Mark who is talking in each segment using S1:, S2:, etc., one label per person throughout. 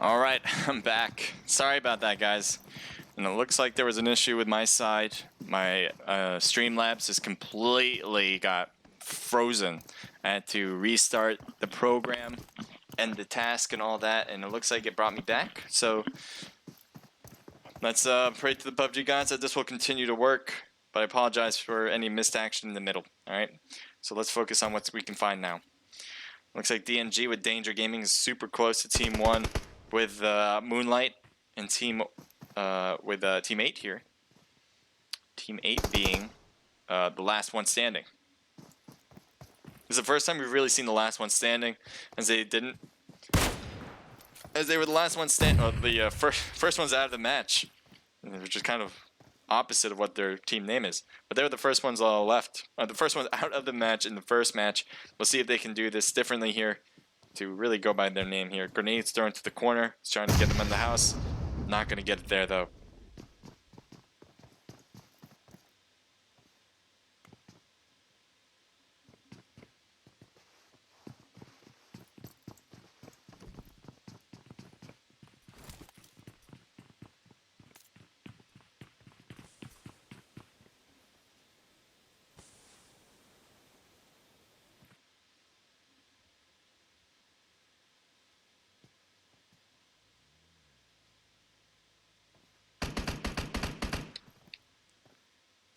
S1: All right, I'm back. Sorry about that, guys. And it looks like there was an issue with my side. My Streamlabs just completely got frozen. I had to restart the program and the task and all that, and it looks like it brought me back. So let's pray to the PUBG gods that this will continue to work. But I apologize for any missed action in the middle. All right, so let's focus on what we can find now. Looks like DNG with Danger Gaming is super close to Team 1 with Moonlight and Team 8 here. Team 8 being the last one standing. This is the first time we've really seen the last one standing, as they were the last one the first ones out of the match, which is kind of opposite of what their team name is. But they were the first ones all left, the first ones out of the match in the first match. We'll see if they can do this differently here to really go by their name here. Grenades thrown to the corner. He's trying to get them in the house. Not going to get it there though.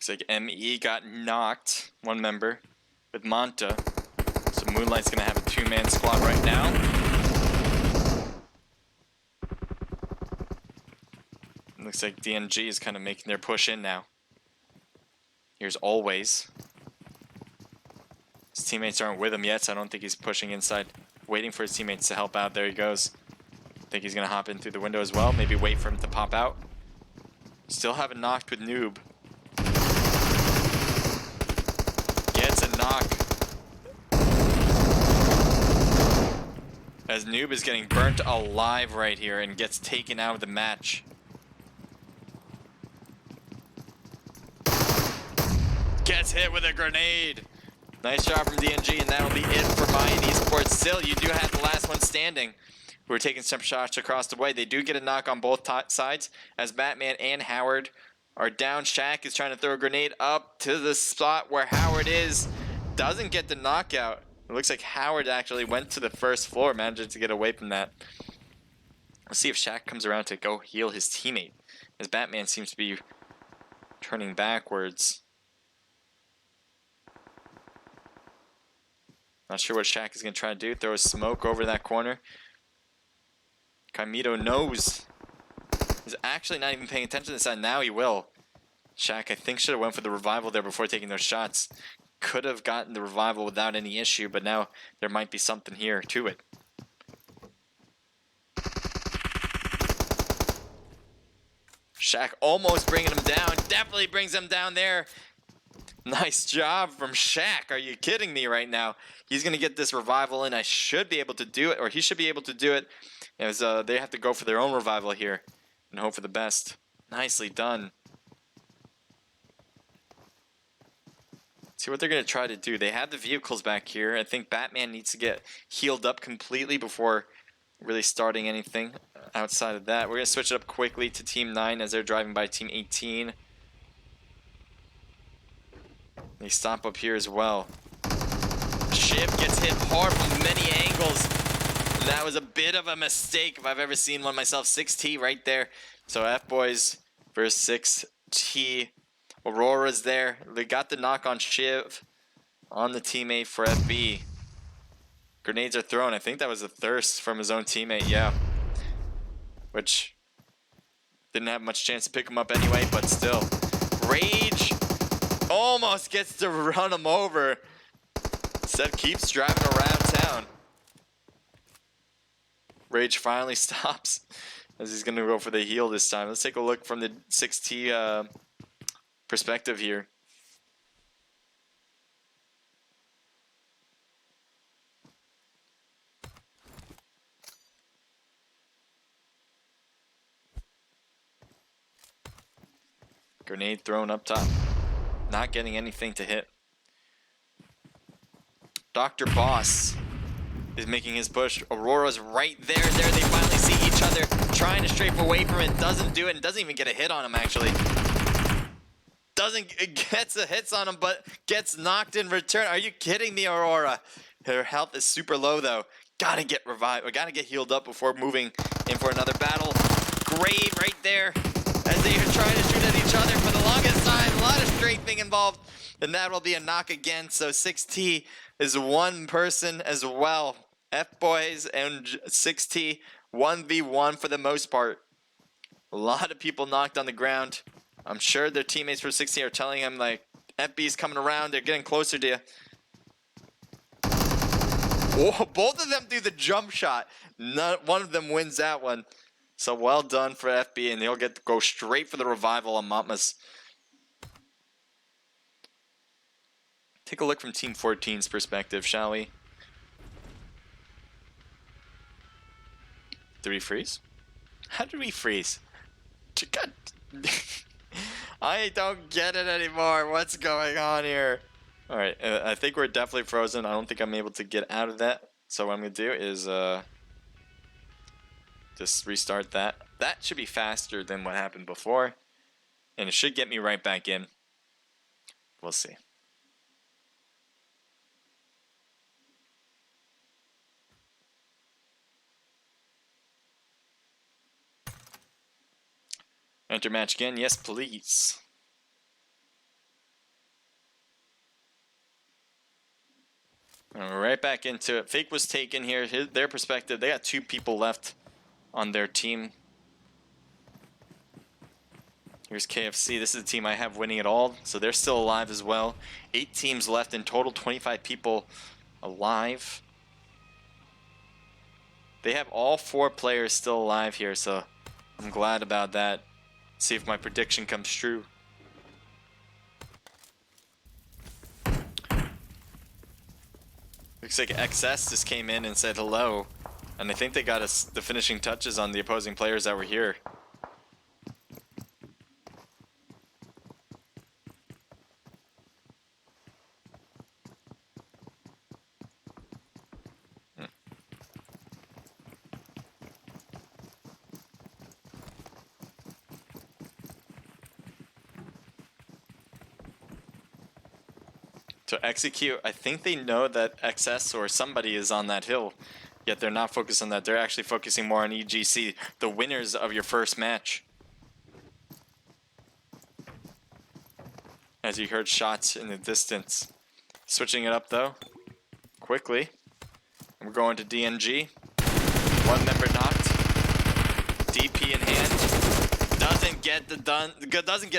S1: Looks like ME got knocked, one member, with Manta. So Moonlight's going to have a two-man squad right now. Looks like DNG is kind of making their push in now. Here's Always. His teammates aren't with him yet, so I don't think he's pushing inside. Waiting for his teammates to help out. There he goes. I think he's going to hop in through the window as well. Maybe wait for him to pop out. Still haven't knocked with Noob. Gets a knock. As Noob is getting burnt alive right here and gets taken out of the match. Gets hit with a grenade. Nice job from DNG, and that'll be it for Mayan Esports. Still, you do have the last one standing. We're taking some shots across the way. They do get a knock on both sides as Batman and Howard are down. Shaq is trying to throw a grenade up to the spot where Howard is. Doesn't get the knockout. It looks like Howard actually went to the first floor, managed to get away from that. Let's see if Shaq comes around to go heal his teammate, as Batman seems to be turning backwards. Not sure what Shaq is going to try to do. Throw a smoke over that corner. Kaimito knows. He's actually not even paying attention to this side. Now he will. Shaq, I think, should have went for the revival there before taking those shots. Could have gotten the revival without any issue, but now there might be something here to it. Shaq almost bringing him down. Definitely brings him down there. Nice job from Shaq. Are you kidding me right now? He's going to get this revival in. I should be able to do it, or he should be able to do it, as they have to go for their own revival here and hope for the best. Nicely done. See what they're going to try to do. They have the vehicles back here. I think Batman needs to get healed up completely before really starting anything outside of that. We're going to switch it up quickly to Team 9 as they're driving by Team 18. They stop up here as well. Shiv gets hit hard from many angles. And that was a bit of a mistake if I've ever seen one myself. 6T right there. So F-Boys versus 6T. Aurora's there. They got the knock on Shiv on the teammate for FB. Grenades are thrown. I think that was a thirst from his own teammate, yeah. Which didn't have much chance to pick him up anyway, but still. Rage almost gets to run him over. Instead keeps driving around town. Rage finally stops as he's going to go for the heal this time. Let's take a look from the 6T perspective here. Grenade thrown up top. Not getting anything to hit. Dr. Boss is making his push. Aurora's right there. They finally see each other, trying to strafe away from it, doesn't do it, and doesn't even get a hit on him actually. Gets the hits on him, but gets knocked in return. Are you kidding me, Aurora? Her health is super low though. Gotta get revived, or gotta get healed up before moving in for another battle. Grade right there as they are trying to shoot at each other for the longest time. A lot of strafing involved, and that will be a knock again. So 6T is one person as well. F-Boys and 6T 1v1 for the most part. A lot of people knocked on the ground. I'm sure their teammates for 6T are telling him like, FB's coming around, they're getting closer to you. Oh, both of them do the jump shot. One of them wins that one. So well done for FB, and they'll get to go straight for the revival on Matmas. Take a look from Team 14's perspective, shall we? Did we freeze? How did we freeze? God. I don't get it anymore. What's going on here? Alright, I think we're definitely frozen. I don't think I'm able to get out of that. So what I'm going to do is just restart that. That should be faster than what happened before. And it should get me right back in. We'll see. Enter match again. Yes, please. And we're right back into it. Fake was taken here. Their perspective, they got 2 people left on their team. Here's KFC. This is the team I have winning it all. So they're still alive as well. 8 teams left in total, 25 people alive. They have all 4 players still alive here, so I'm glad about that. See if my prediction comes true. Looks like XS just came in and said hello. And I think they got us the finishing touches on the opposing players that were here. To execute, I think they know that XS or somebody is on that hill, yet they're not focused on that. They're actually focusing more on EGC, the winners of your first match. As you heard shots in the distance. Switching it up though, quickly. We're going to DNG. 1 member knocked. DP in hand. Doesn't get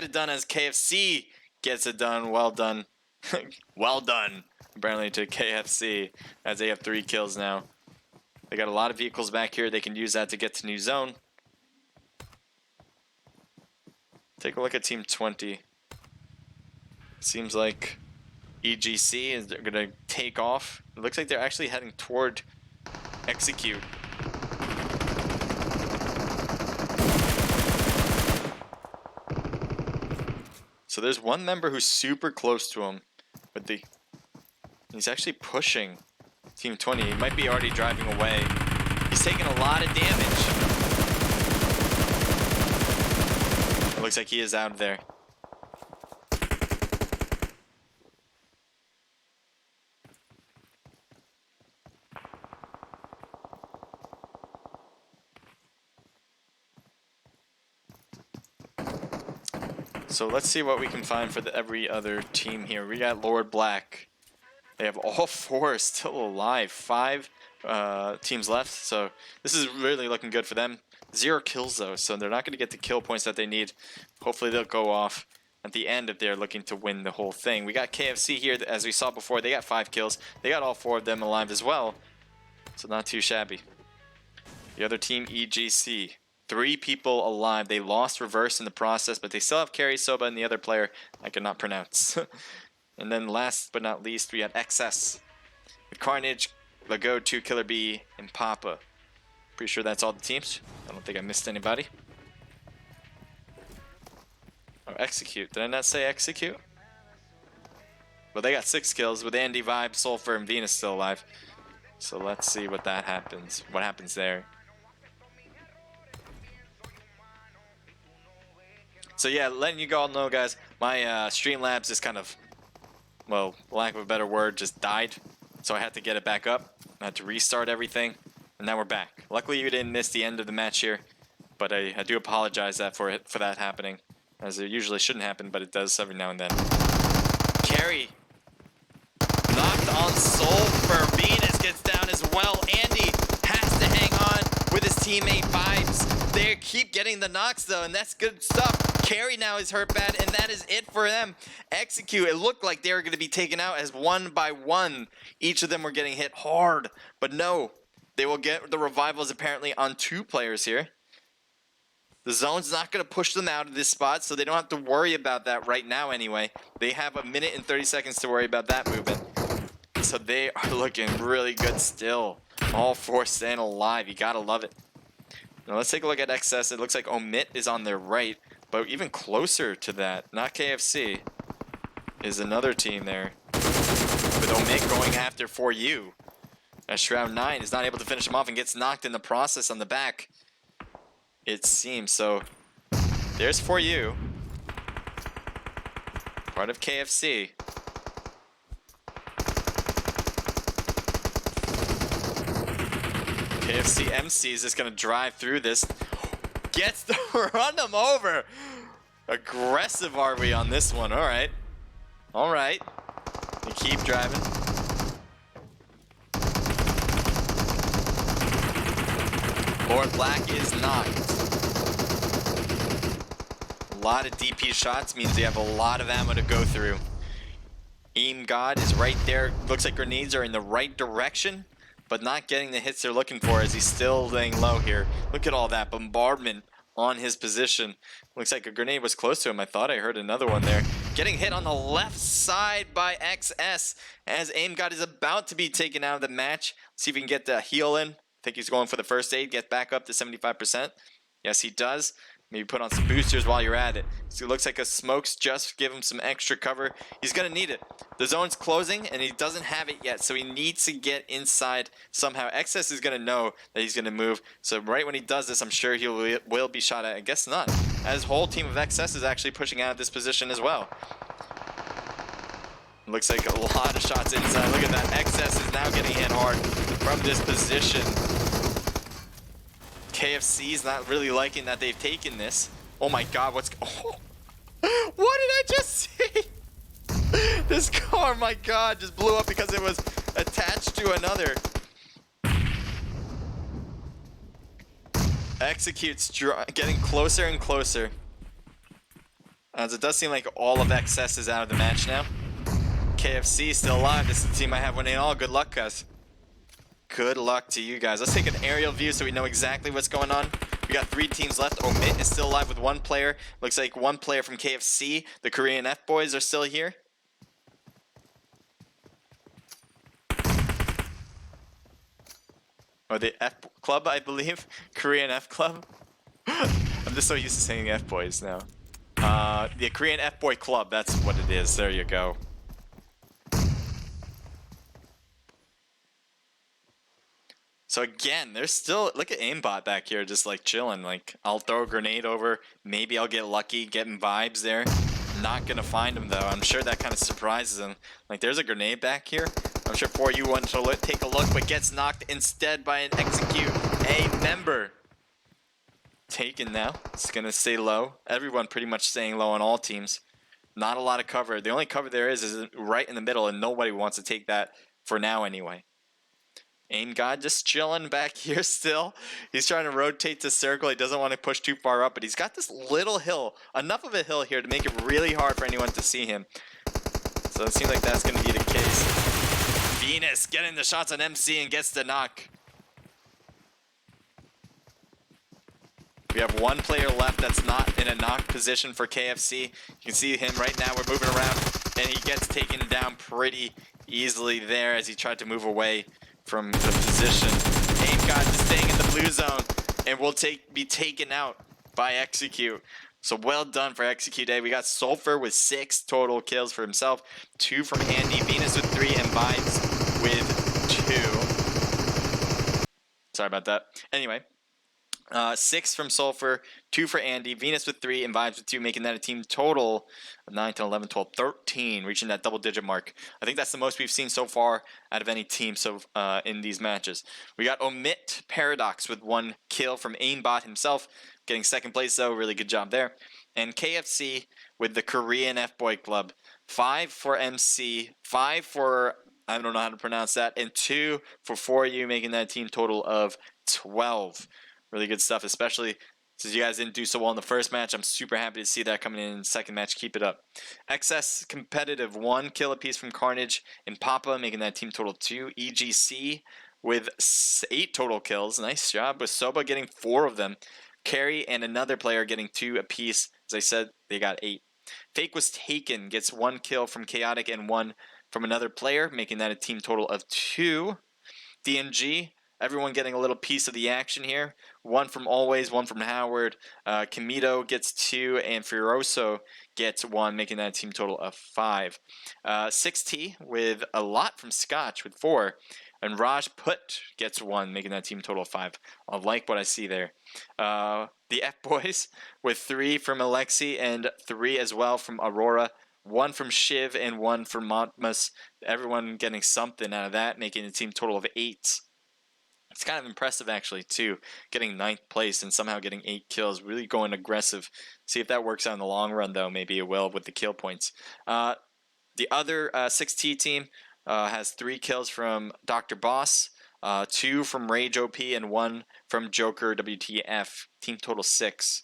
S1: it done as KFC gets it done. Well done. Well done, apparently, to KFC, as they have 3 kills now. They got a lot of vehicles back here. They can use that to get to new zone. Take a look at Team 20. Seems like EGC is going to take off. It looks like they're actually heading toward execute. So there's one member who's super close to him. But he's actually pushing Team 20. He might be already driving away. He's taking a lot of damage. It looks like he is out of there. So let's see what we can find for every other team here. We got Lord Black. They have all 4 still alive. 5 teams left. So this is really looking good for them. 0 kills though, so they're not going to get the kill points that they need. Hopefully they'll go off at the end if they're looking to win the whole thing. We got KFC here, as we saw before. They got 5 kills. They got all 4 of them alive as well. So not too shabby. The other team, EGC. 3 people alive. They lost reverse in the process, but they still have Carry Soba and the other player I cannot pronounce. And then last but not least, we have XS. With Carnage, Lago, 2 Killer B, and Papa. Pretty sure that's all the teams. I don't think I missed anybody. Oh, execute. Did I not say execute? Well, they got 6 kills with Andy, Vibe, Sulfur, and Venus still alive. So let's see what that happens. What happens there. So yeah, letting you all know, guys, my Streamlabs is kind of, well, lack of a better word, just died. So I had to get it back up. I had to restart everything, and now we're back. Luckily, you didn't miss the end of the match here, but I do apologize for that happening, as it usually shouldn't happen, but it does every now and then. Carry knocked on Soul for Venus, gets down as well. Andy has to hang on with his teammate Vibes. They keep getting the knocks though, and that's good stuff. Carry now is hurt bad, and that is it for them. Execute, it looked like they were going to be taken out as one by one. Each of them were getting hit hard, but no. They will get the revivals apparently on 2 players here. The zone's not going to push them out of this spot, so they don't have to worry about that right now anyway. They have 1 minute and 30 seconds to worry about that movement. So they are looking really good still. All 4 staying alive. You got to love it. Now let's take a look at XS. It looks like Omit is on their right, but even closer to that, not KFC, is another team there. With Omit going after For You. As Shroud 9 is not able to finish him off and gets knocked in the process on the back. It seems. So there's For You. Part of KFC. KFC MC is just going to drive through this. Gets to run them over. Aggressive are we on this one. All right. All right. We keep driving. Lord Black is knocked. A lot of DP shots means they have a lot of ammo to go through. Aim God is right there. Looks like grenades are in the right direction, but not getting the hits they're looking for as he's still laying low here. Look at all that bombardment on his position. Looks like a grenade was close to him. I thought I heard another one there. Getting hit on the left side by XS as Aim God is about to be taken out of the match. Let's see if we can get the heal in. I think he's going for the first aid, get back up to 75%. Yes, he does. Maybe put on some boosters while you're at it. So it looks like a smokes just give him some extra cover. He's going to need it. The zone's closing, and he doesn't have it yet, so he needs to get inside somehow. XS is going to know that he's going to move. So right when he does this, I'm sure he will be shot at. I guess not. As whole team of XS is actually pushing out of this position as well. Looks like a lot of shots inside. Look at that. XS is now getting hit hard from this position. KFC is not really liking that they've taken this. Oh my god, what's... Oh. What did I just see? This car, my god, just blew up because it was attached to another. Executes, getting closer and closer. As it does seem like all of XS is out of the match now. KFC still alive. This is the team I have winning all. Good luck, guys. Good luck to you guys. Let's take an aerial view so we know exactly what's going on. We got 3 teams left. Omit is still alive with 1 player. Looks like 1 player from KFC. The Korean F-Boys are still here. Or the F Club, I believe. Korean F Club. I'm just so used to saying F-Boys now. The Korean F-Boy Club, that's what it is. There you go. So again, there's still, look at Aimbot back here just like chilling. Like, I'll throw a grenade over, maybe I'll get lucky getting vibes there. Not gonna find him though. I'm sure that kind of surprises him. Like, there's a grenade back here. I'm sure For You wanted to take a look, but gets knocked instead by an Execute, a member. Taken now. It's gonna stay low. Everyone pretty much staying low on all teams. Not a lot of cover. The only cover there is right in the middle, and nobody wants to take that for now anyway. Aim God just chilling back here still. He's trying to rotate to circle. He doesn't want to push too far up, but he's got this little hill. Enough of a hill here to make it really hard for anyone to see him. So it seems like that's going to be the case. Venus getting the shots on MC and gets the knock. We have 1 player left that's not in a knock position for KFC. You can see him right now. We're moving around, and he gets taken down pretty easily there as he tried to move away from the position. Aim God just staying in the blue zone and will be taken out by Execute. So well done for Execute Day. We got Sulfur with 6 total kills for himself, 2 from Andy, Venus with 3, and Vibes with 2. Sorry about that. Anyway, 6 from Sulfur, 2 for Andy, Venus with 3, and Vibes with 2, making that a team total of 9, 10, 11, 12, 13, reaching that double-digit mark. I think that's the most we've seen so far out of any team in these matches. We got Omit Paradox with 1 kill from Aimbot himself, getting second place though, really good job there. And KFC with the Korean F-Boy Club, 5 for MC, 5 for, I don't know how to pronounce that, and 2 for 4U, making that team total of 12. Really good stuff, especially since you guys didn't do so well in the first match. I'm super happy to see that coming in the second match. Keep it up. XS competitive, 1 kill apiece from Carnage and Papa, making that team total 2. EGC with 8 total kills. Nice job with Soba getting 4 of them. Carry and another player getting 2 apiece. As I said, they got 8. Fake was taken, gets 1 kill from Chaotic and 1 from another player, making that a team total of 2. DNG, everyone getting a little piece of the action here. 1 from Always, 1 from Howard. Kamito gets 2, and Furioso gets 1, making that a team total of 5. 6T with a lot from Scotch with 4. And Raj Put gets 1, making that team total of 5. I like what I see there. The F-Boys with 3 from Alexi and 3 as well from Aurora. 1 from Shiv and 1 from Montmus. Everyone getting something out of that, making a team total of 8. It's kind of impressive, actually, too. Getting 9th place and somehow getting 8 kills. Really going aggressive. See if that works out in the long run, though. Maybe it will with the kill points. The other 6T team has 3 kills from Dr. Boss, 2 from Rage OP, and 1 from Joker WTF. Team total 6.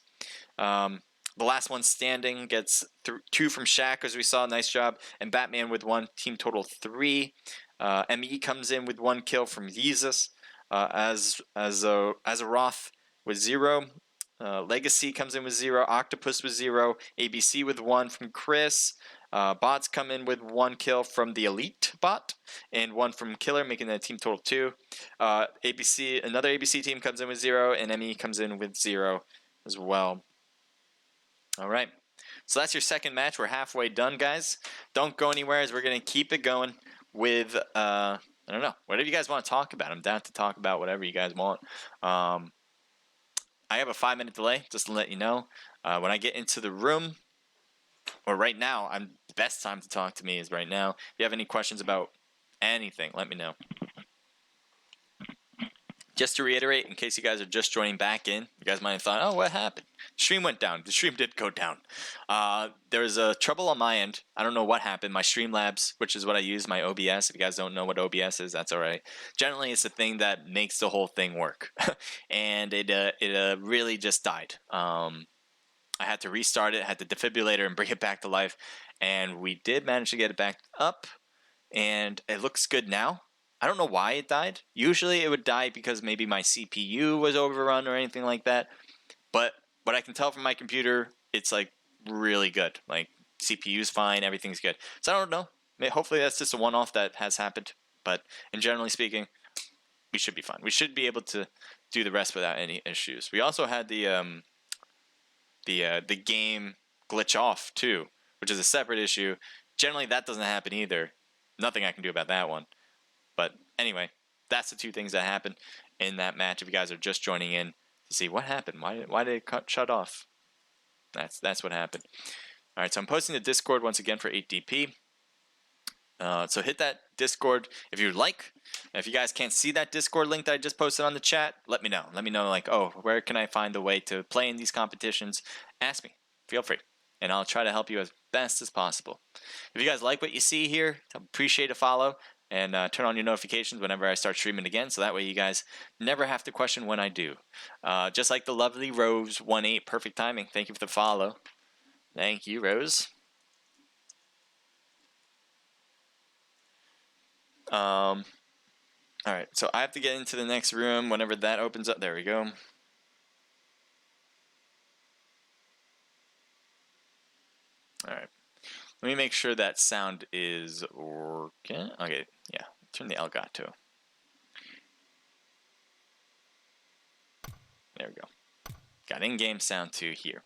S1: The last one standing gets 2 from Shaq, as we saw. Nice job. And Batman with 1. Team total 3. ME comes in with 1 kill from Jesus. As a Roth with 0. Legacy comes in with 0. Octopus with 0. ABC with 1 from Chris. Bots come in with 1 kill from the Elite bot and 1 from Killer, making that team total 2. Another ABC team comes in with 0, and ME comes in with 0 as well. All right. So that's your second match. We're halfway done, guys. Don't go anywhere, as we're going to keep it going with I don't know, whatever you guys want to talk about. I'm down to talk about whatever you guys want. I have a 5-minute delay, just to let you know. When I get into the room, or right now, the best time to talk to me is right now. If you have any questions about anything, let me know. Just to reiterate, in case you guys are just joining back in, you guys might have thought, oh, what happened? The stream went down. The stream did go down. There was a trouble on my end. I don't know what happened. My Streamlabs, which is what I use, my OBS. If you guys don't know what OBS is, that's all right. Generally, it's the thing that makes the whole thing work. And it really just died. I had to restart it, had the defibrillator and bring it back to life. And we did manage to get it back up. And it looks good now. I don't know why it died. Usually it would die because maybe my CPU was overrun or anything like that. But what I can tell from my computer, it's like really good. Like CPU's fine, everything's good. So I don't know. Hopefully that's just a one-off that has happened. But in generally speaking, we should be fine. We should be able to do the rest without any issues. We also had the game glitch off too, which is a separate issue. Generally that doesn't happen either. Nothing I can do about that one. But anyway, that's the 2 things that happened in that match. If you guys are just joining in to see what happened, why did it shut off? That's what happened. All right, so I'm posting the Discord once again for 8DP. So hit that Discord if you'd like. If you guys can't see that Discord link that I just posted on the chat, let me know. Let me know, like, oh, where can I find a way to play in these competitions? Ask me. Feel free. And I'll try to help you as best as possible. If you guys like what you see here, I appreciate a follow. And turn on your notifications whenever I start streaming again, so that way you guys never have to question when I do. Just like the lovely Rose18, perfect timing. Thank you for the follow. Thank you, Rose. All right, so I have to get into the next room whenever that opens up. There we go. All right. Let me make sure that sound is working. Okay, yeah. Turn the Elgato. There we go. Got in-game sound too here.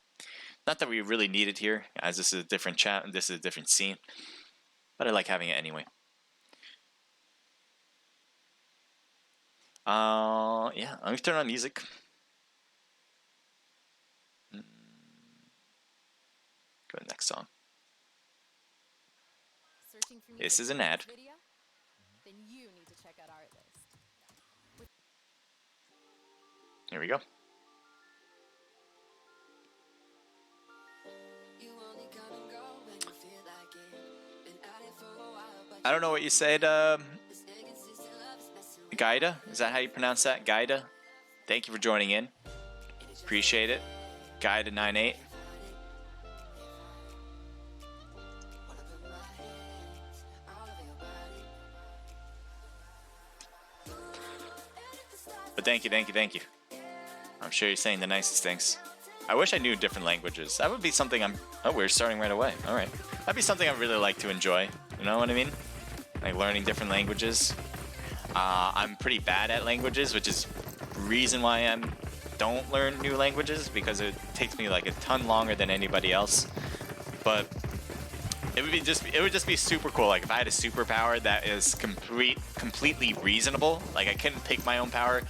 S1: Not that we really need it here, as this is a different chat and this is a different scene. But I like having it anyway. Yeah, let me turn on music. Go to the next song.
S2: Searching for
S1: This is
S2: music
S1: an ad.
S2: video? Then you need to check out our list.
S1: Here we go. I don't know what you said, Gaida? Is that how you pronounce that? Gaida? Thank you for joining in. Appreciate it. Gaida98. But thank you, thank you, thank you. I'm sure you're saying the nicest things. I wish I knew different languages. That would be something Oh, we're starting right away. All right. That'd be something I'd really like to enjoy. You know what I mean? Like learning different languages. I'm pretty bad at languages, which is the reason why I don't learn new languages, because it takes me like a ton longer than anybody else. But it would just be super cool. Like if I had a superpower that is completely reasonable. Like I couldn't pick my own power,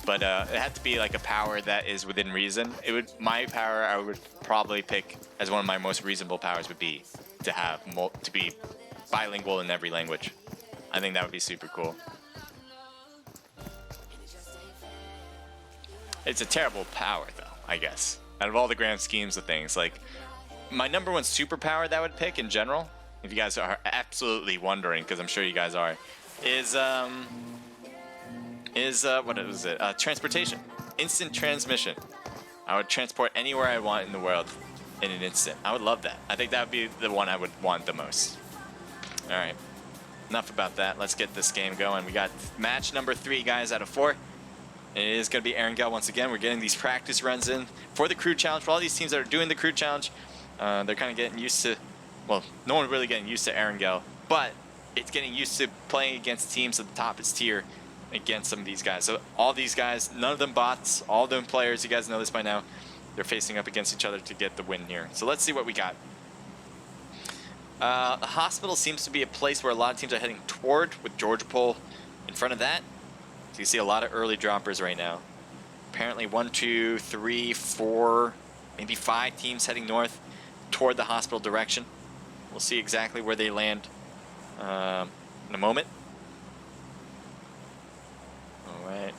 S1: but it had to be like a power that is within reason. My power I would probably pick as one of my most reasonable powers would be to be bilingual in every language. I think that would be super cool. It's a terrible power though, I guess. Out of all the grand schemes of things, like my number one superpower that I would pick in general, if you guys are absolutely wondering, because I'm sure you guys are, is what is it? Transportation, instant transmission. I would transport anywhere I want in the world in an instant. I would love that. I think that would be the one I would want the most. All right, enough about that. Let's get this game going. We got match number 3, guys, out of 4. It is going to be Erangel once again. We're getting these practice runs in for the crew challenge. For all these teams that are doing the crew challenge, they're kind of getting used to, well, no one's really getting used to Erangel, but it's getting used to playing against teams at the top of its tier against some of these guys. So all these guys, none of them bots, all of them players, you guys know this by now, they're facing up against each other to get the win here. So let's see what we got. The hospital seems to be a place where a lot of teams are heading toward, with Georgia Pole in front of that. So you see a lot of early droppers right now. Apparently 1, 2, 3, 4, maybe 5 teams heading north toward the hospital direction. We'll see exactly where they land in a moment. All right.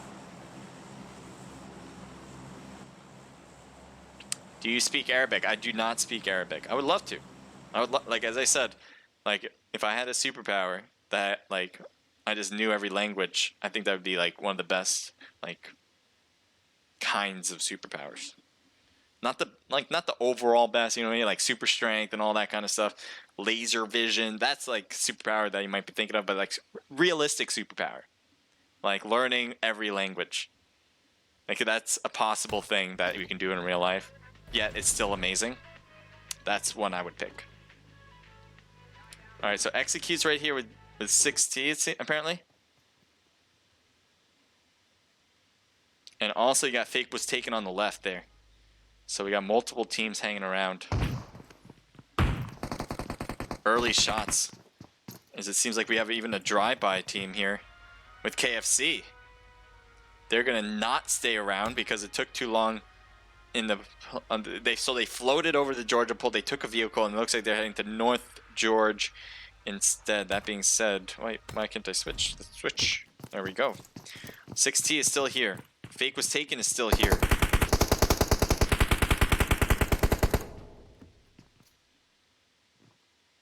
S1: Do you speak Arabic? I do not speak Arabic. I would love to. I would like, as I said, like if I had a superpower that like I just knew every language, I think that would be like one of the best like kinds of superpowers. Not the overall best, you know what I mean? Like super strength and all that kind of stuff. Laser vision, that's like superpower that you might be thinking of, but like realistic superpower. Like learning every language. Like that's a possible thing that you can do in real life, yet it's still amazing. That's one I would pick. All right, so executes right here with 6T apparently. And also you got fake was taken on the left there. So we got multiple teams hanging around. Early shots. As it seems like we have even a drive-by team here with KFC. They're gonna not stay around because it took too long in the so they floated over the Georgia Pole. They took a vehicle and it looks like they're heading to North George instead. That being said, why can't I switch? Let's switch. There we go. 6T is still here. Fake was taken is still here.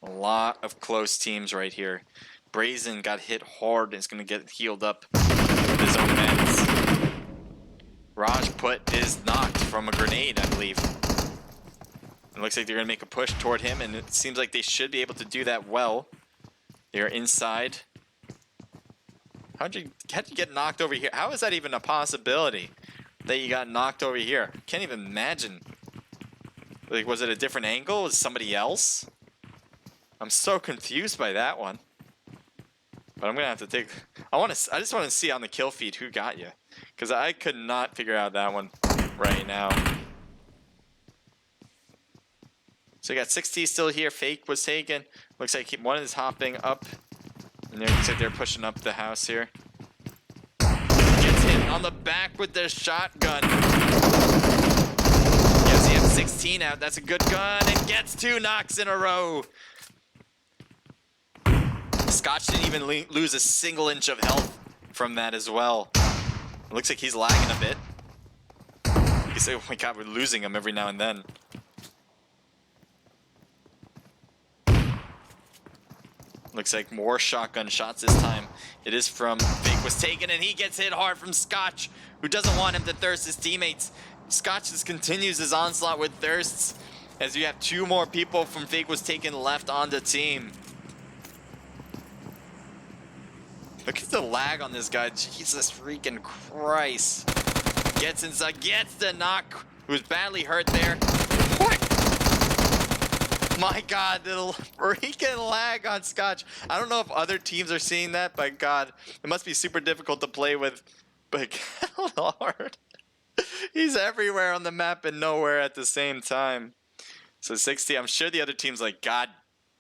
S1: A lot of close teams right here. Brazen got hit hard and is going to get healed up with his own meds. Rajput is knocked from a grenade, I believe. It looks like they're going to make a push toward him, and it seems like they should be able to do that well. They are inside. How'd you get knocked over here? How is that even a possibility that you got knocked over here? Can't even imagine. Like, was it a different angle? Was it somebody else? I'm so confused by that one. But I'm gonna have to take. I just want to see on the kill feed who got you, because I could not figure out that one right now. So you got 6T still here. Fake was taken. Looks like one is hopping up, and looks like they're pushing up the house here. Gets hit on the back with their shotgun. Gives him 16 out. That's a good gun. It gets 2 knocks in a row. Scotch didn't even lose a single inch of health from that as well. It looks like he's lagging a bit. You say, oh my god, we're losing him every now and then. Looks like more shotgun shots this time. It is from Fake was taken, and he gets hit hard from Scotch, who doesn't want him to thirst his teammates. Scotch just continues his onslaught with thirsts, as you have 2 more people from Fake was taken left on the team. Look at the lag on this guy. Jesus freaking Christ. Gets inside, gets the knock. Who's badly hurt there. What? My god, the freaking lag on Scotch. I don't know if other teams are seeing that, but god, it must be super difficult to play with. But Lord, he's everywhere on the map and nowhere at the same time. So 60, I'm sure the other team's like, god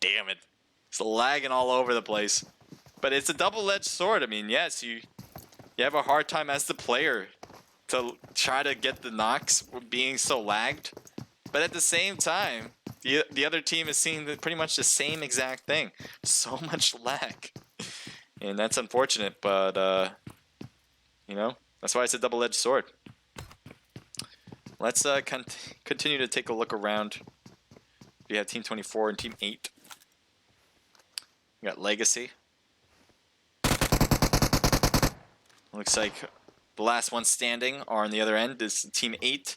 S1: damn it. It's lagging all over the place. But it's a double-edged sword. I mean, yes, you have a hard time as the player to try to get the knocks being so lagged. But at the same time, the other team is seeing pretty much the same exact thing. So much lag. And that's unfortunate, but, you know, that's why it's a double-edged sword. Let's continue to take a look around. We have Team 24 and Team 8. We got Legacy. Looks like the last one standing are on the other end. This is Team 8.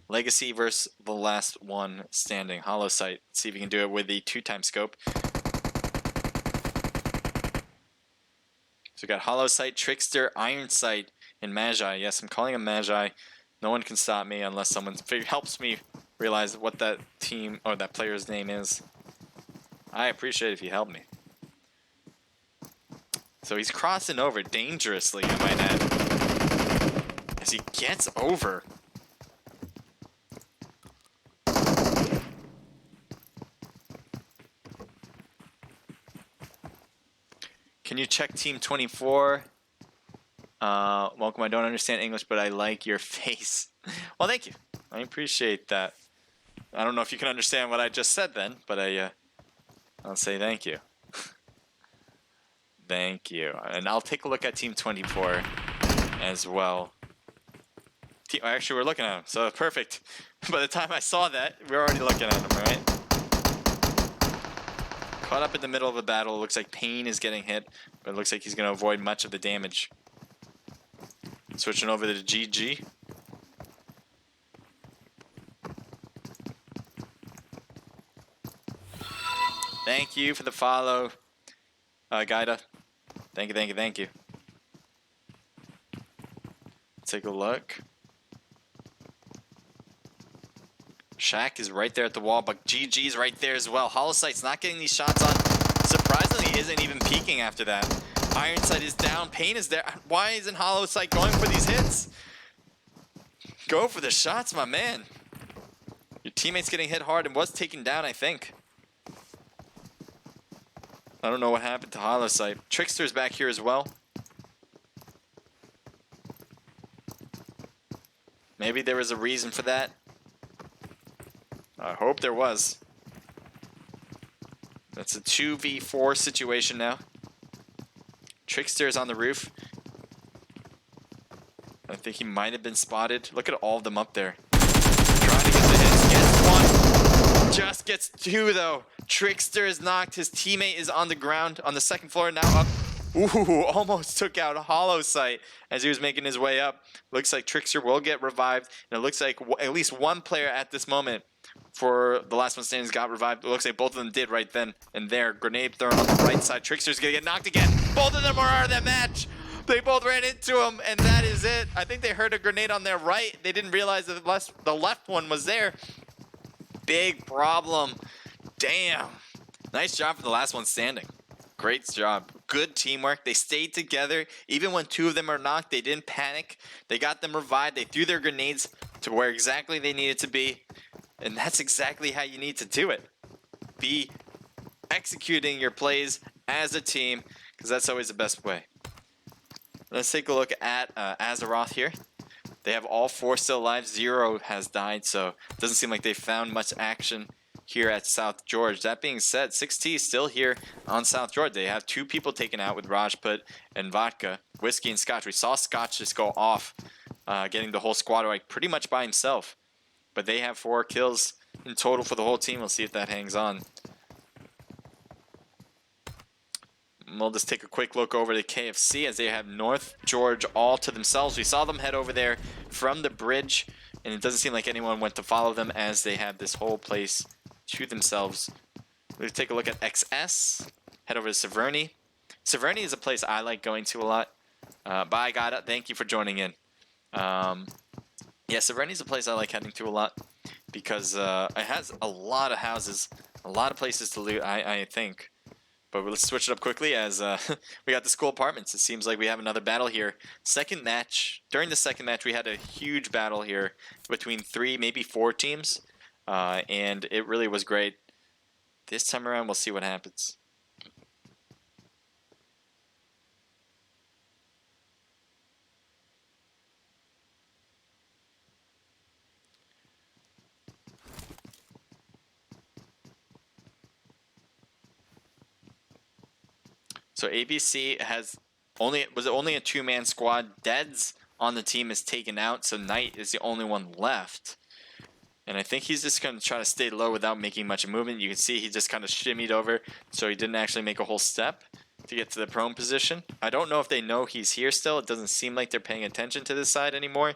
S1: Legacy versus the last one standing. Hollow Sight. Let's see if we can do it with the 2x scope. So we got Hollow Sight, Trickster, Iron Sight, and Magi. Yes, I'm calling him Magi. No one can stop me unless someone helps me realize what that team or that player's name is. I appreciate it if you help me. So he's crossing over dangerously, I might add. As he gets over. Can you check Team 24? Welcome, I don't understand English, but I like your face. Well, thank you. I appreciate that. I don't know if you can understand what I just said then, but I'll say thank you. Thank you. And I'll take a look at Team 24 as well. Actually, we're looking at him, so perfect. By the time I saw that, we're already looking at him, right? Caught up in the middle of a battle. It looks like Payne is getting hit, but it looks like he's going to avoid much of the damage. Switching over to GG. Thank you for the follow, Gaida. Thank you, thank you, thank you. Take a look. Shaq is right there at the wall, but GG's right there as well. Hollow-Sight's not getting these shots on. Surprisingly, isn't even peeking after that. Ironsight is down. Payne is there. Why isn't Hollow-Sight going for these hits? Go for the shots, my man. Your teammate's getting hit hard and was taken down, I think. I don't know what happened to Hollow-Sight. Trickster's back here as well. Maybe there was a reason for that. I hope there was. That's a 2v4 situation now. Trickster is on the roof. I think he might have been spotted. Look at all of them up there. Trying to get the hits. Gets one. Just gets 2 though. Trickster is knocked. His teammate is on the ground on the second floor now up. Ooh, almost took out Hollow-Sight as he was making his way up. Looks like Trickster will get revived. And it looks like at least one player at this moment for the last one standing got revived. It looks like both of them did right then and there. Grenade thrown on the right side. Trickster's going to get knocked again. Both of them are out of that match. They both ran into him, and that is it. I think they heard a grenade on their right. They didn't realize that the left one was there. Big problem. Damn. Nice job for the last one standing. Great job. Good teamwork. They stayed together. Even when 2 of them are knocked, they didn't panic. They got them revived. They threw their grenades to where exactly they needed to be. And that's exactly how you need to do it. Be executing your plays as a team, because that's always the best way. Let's take a look at Azeroth here. They have all 4 still alive. 0 has died, so it doesn't seem like they found much action here at South George. That being said, 6T is still here on South George. They have 2 people taken out with Rajput and Vodka. Whiskey and Scotch. We saw Scotch just go off, getting the whole squad away pretty much by himself. But they have 4 kills in total for the whole team. We'll see if that hangs on. We'll just take a quick look over to KFC as they have North George all to themselves. We saw them head over there from the bridge, and it doesn't seem like anyone went to follow them as they have this whole place to themselves. We'll take a look at XS, head over to Severny. Severny is a place I like going to a lot. Bye, Gada. Thank you for joining in. Yeah, Severny is a place I like heading to a lot because it has a lot of houses, a lot of places to loot, I think. But let's switch it up quickly as we got the school apartments. It seems like we have another battle here. Second match. During the second match, we had a huge battle here between 3, maybe 4 teams. And it really was great. This time around, we'll see what happens. So ABC was only a 2-man squad. Deads on the team is taken out, so Knight is the only one left. And I think he's just going to try to stay low without making much movement. You can see he just kind of shimmied over, so he didn't actually make a whole step to get to the prone position. I don't know if they know he's here still. It doesn't seem like they're paying attention to this side anymore.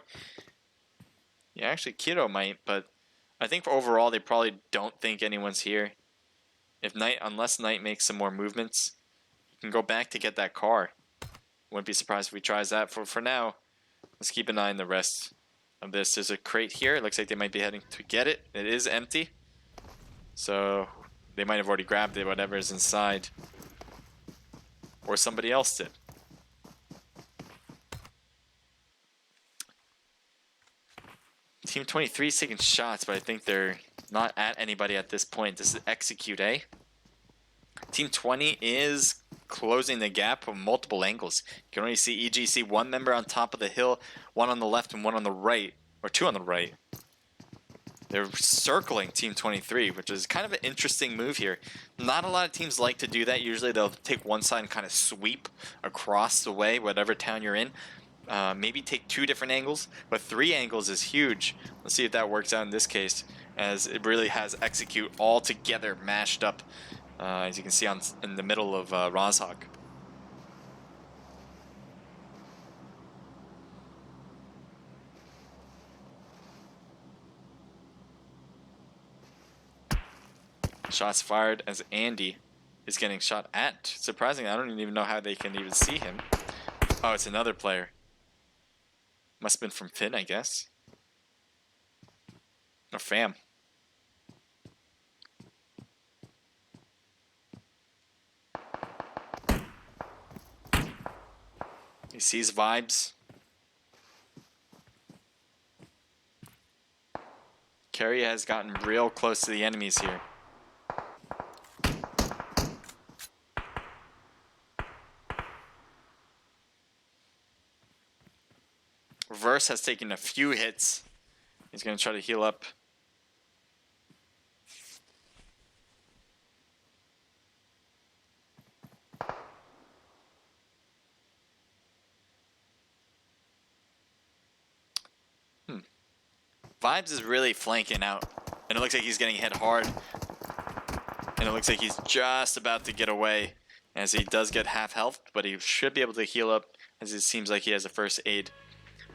S1: Yeah, actually Kiro might, but I think for overall they probably don't think anyone's here. Unless Knight makes some more movements, he can go back to get that car. Wouldn't be surprised if he tries that. For now, let's keep an eye on the rest of this. There's a crate here. It looks like they might be heading to get it. It is empty, so they might have already grabbed it, whatever is inside, or somebody else did. Team 23 is taking shots, but I think they're not at anybody at this point. This is Execute, eh? Team 20 is closing the gap from multiple angles. You can already see EGC, 1 member on top of the hill, 1 on the left and 1 on the right, or 2 on the right. They're circling Team 23, which is kind of an interesting move here. Not a lot of teams like to do that. Usually they'll take one side and kind of sweep across the way, whatever town you're in. Maybe take 2 different angles, but 3 angles is huge. Let's see if that works out in this case, as it really has Execute all together mashed up, as you can see in the middle of Rozhog. Shots fired as Andy is getting shot at. Surprisingly, I don't even know how they can even see him. Oh, it's another player. Must have been from Finn, I guess. Or Fam. He sees vibes. Kerry has gotten real close to the enemies here. Verse has taken a few hits. He's going to try to heal up. Vibes is really flanking out. And it looks like he's getting hit hard. And it looks like he's just about to get away, as he does get half health, but he should be able to heal up, as it seems like he has a first aid.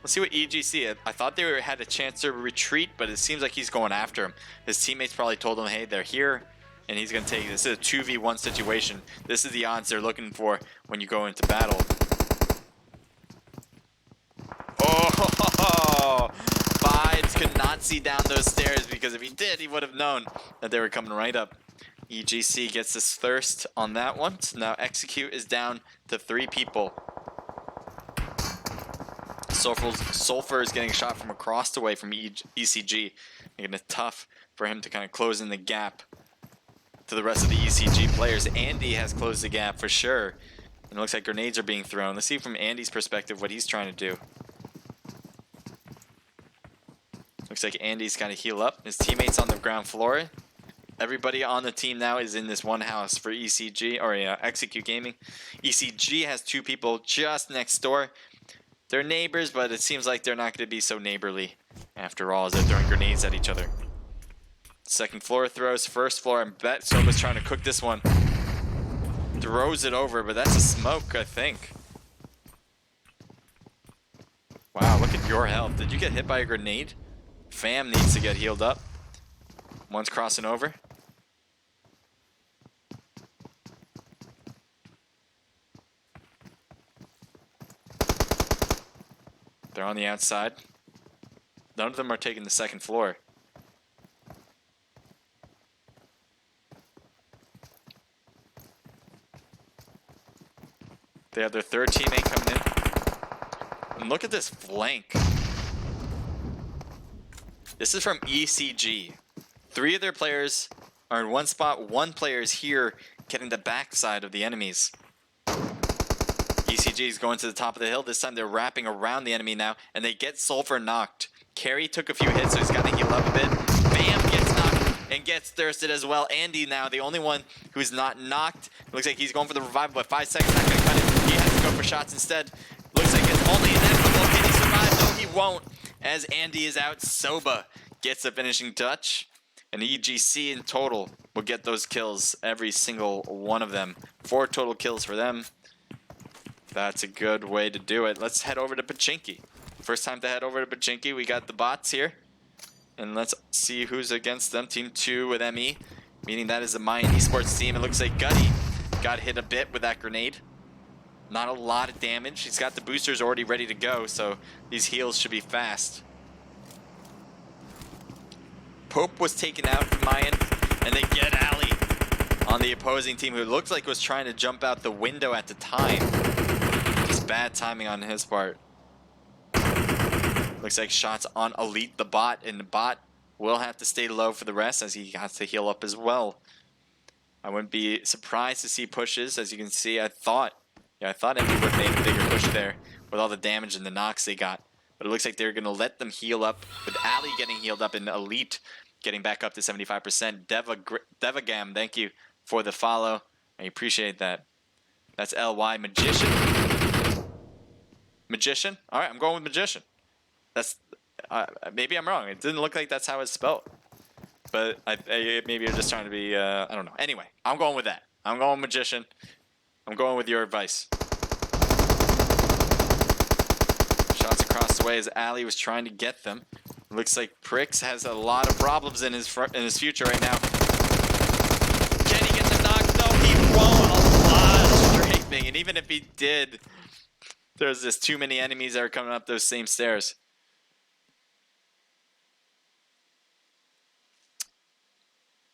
S1: Let's see what EGC. I thought they had a chance to retreat, but it seems like he's going after him. His teammates probably told him, hey, they're here, and he's going to take it. This is a 2v1 situation. This is the odds they're looking for when you go into battle. Oh, Vibes could not see down those stairs, because if he did, he would have known that they were coming right up. EGC gets his thirst on that one. So now Execute is down to 3 people. Sulfur is getting shot from across the way from ECG, making it tough for him to kind of close in the gap to the rest of the ECG players. Andy has closed the gap for sure, and it looks like grenades are being thrown. Let's see from Andy's perspective what he's trying to do. Looks like Andy's got to heal up. His teammates on the ground floor. Everybody on the team now is in this one house for ECG, or Execute Gaming. ECG has 2 people just next door. They're neighbors, but it seems like they're not going to be so neighborly after all, as they're throwing grenades at each other. Second floor throws, first floor, and bet Soba's trying to cook this one. Throws it over, but that's a smoke, I think. Wow, look at your health. Did you get hit by a grenade? Fam needs to get healed up. One's crossing over. They're on the outside. None of them are taking the second floor. They have their third teammate coming in. And look at this flank. This is from ECG. 3 of their players are in one spot. 1 player is here getting the backside of the enemies. ECG is going to the top of the hill. This time they're wrapping around the enemy now, and they get Sulfur knocked. Carey took a few hits, so he's got to heal up a bit. Bam gets knocked and gets thirsted as well. Andy now, the only one who's not knocked. Looks like he's going for the revival, but 5 seconds not going to cut it. He has to go for shots instead. Looks like it's only inevitable. Can he survive? No, he won't. As Andy is out, Soba gets the finishing touch. And EGC in total will get those kills, every single one of them. 4 total kills for them. That's a good way to do it. Let's head over to Pachinki. First time to head over to Pachinki. We got the bots here. And let's see who's against them. Team 2 with ME. Meaning that is the Mayan Esports team. It looks like Gutty got hit a bit with that grenade. Not a lot of damage. He's got the boosters already ready to go, so these heals should be fast. Pope was taken out from Mayan, and they get Ali on the opposing team, who looked like was trying to jump out the window at the time. Just bad timing on his part. Looks like shots on Elite, the bot, and the bot will have to stay low for the rest as he has to heal up as well. I wouldn't be surprised to see pushes. As you can see, I thought Envy would make a bigger push there with all the damage and the knocks they got. But it looks like they're going to let them heal up, with Ali getting healed up and Elite getting back up to 75%. Devagam, thank you for the follow. I appreciate that. That's LY Magician. Magician? All right, I'm going with Magician. That's maybe I'm wrong. It didn't look like that's how it's spelled. But maybe you're just trying to be, I don't know. Anyway, I'm going with that. I'm going with Magician. I'm going with your advice. Shots across the way as Ali was trying to get them. Looks like Prix has a lot of problems in his future right now. Can he get the knock? No, he won't. A lot of strafing. And even if he did, there's just too many enemies that are coming up those same stairs.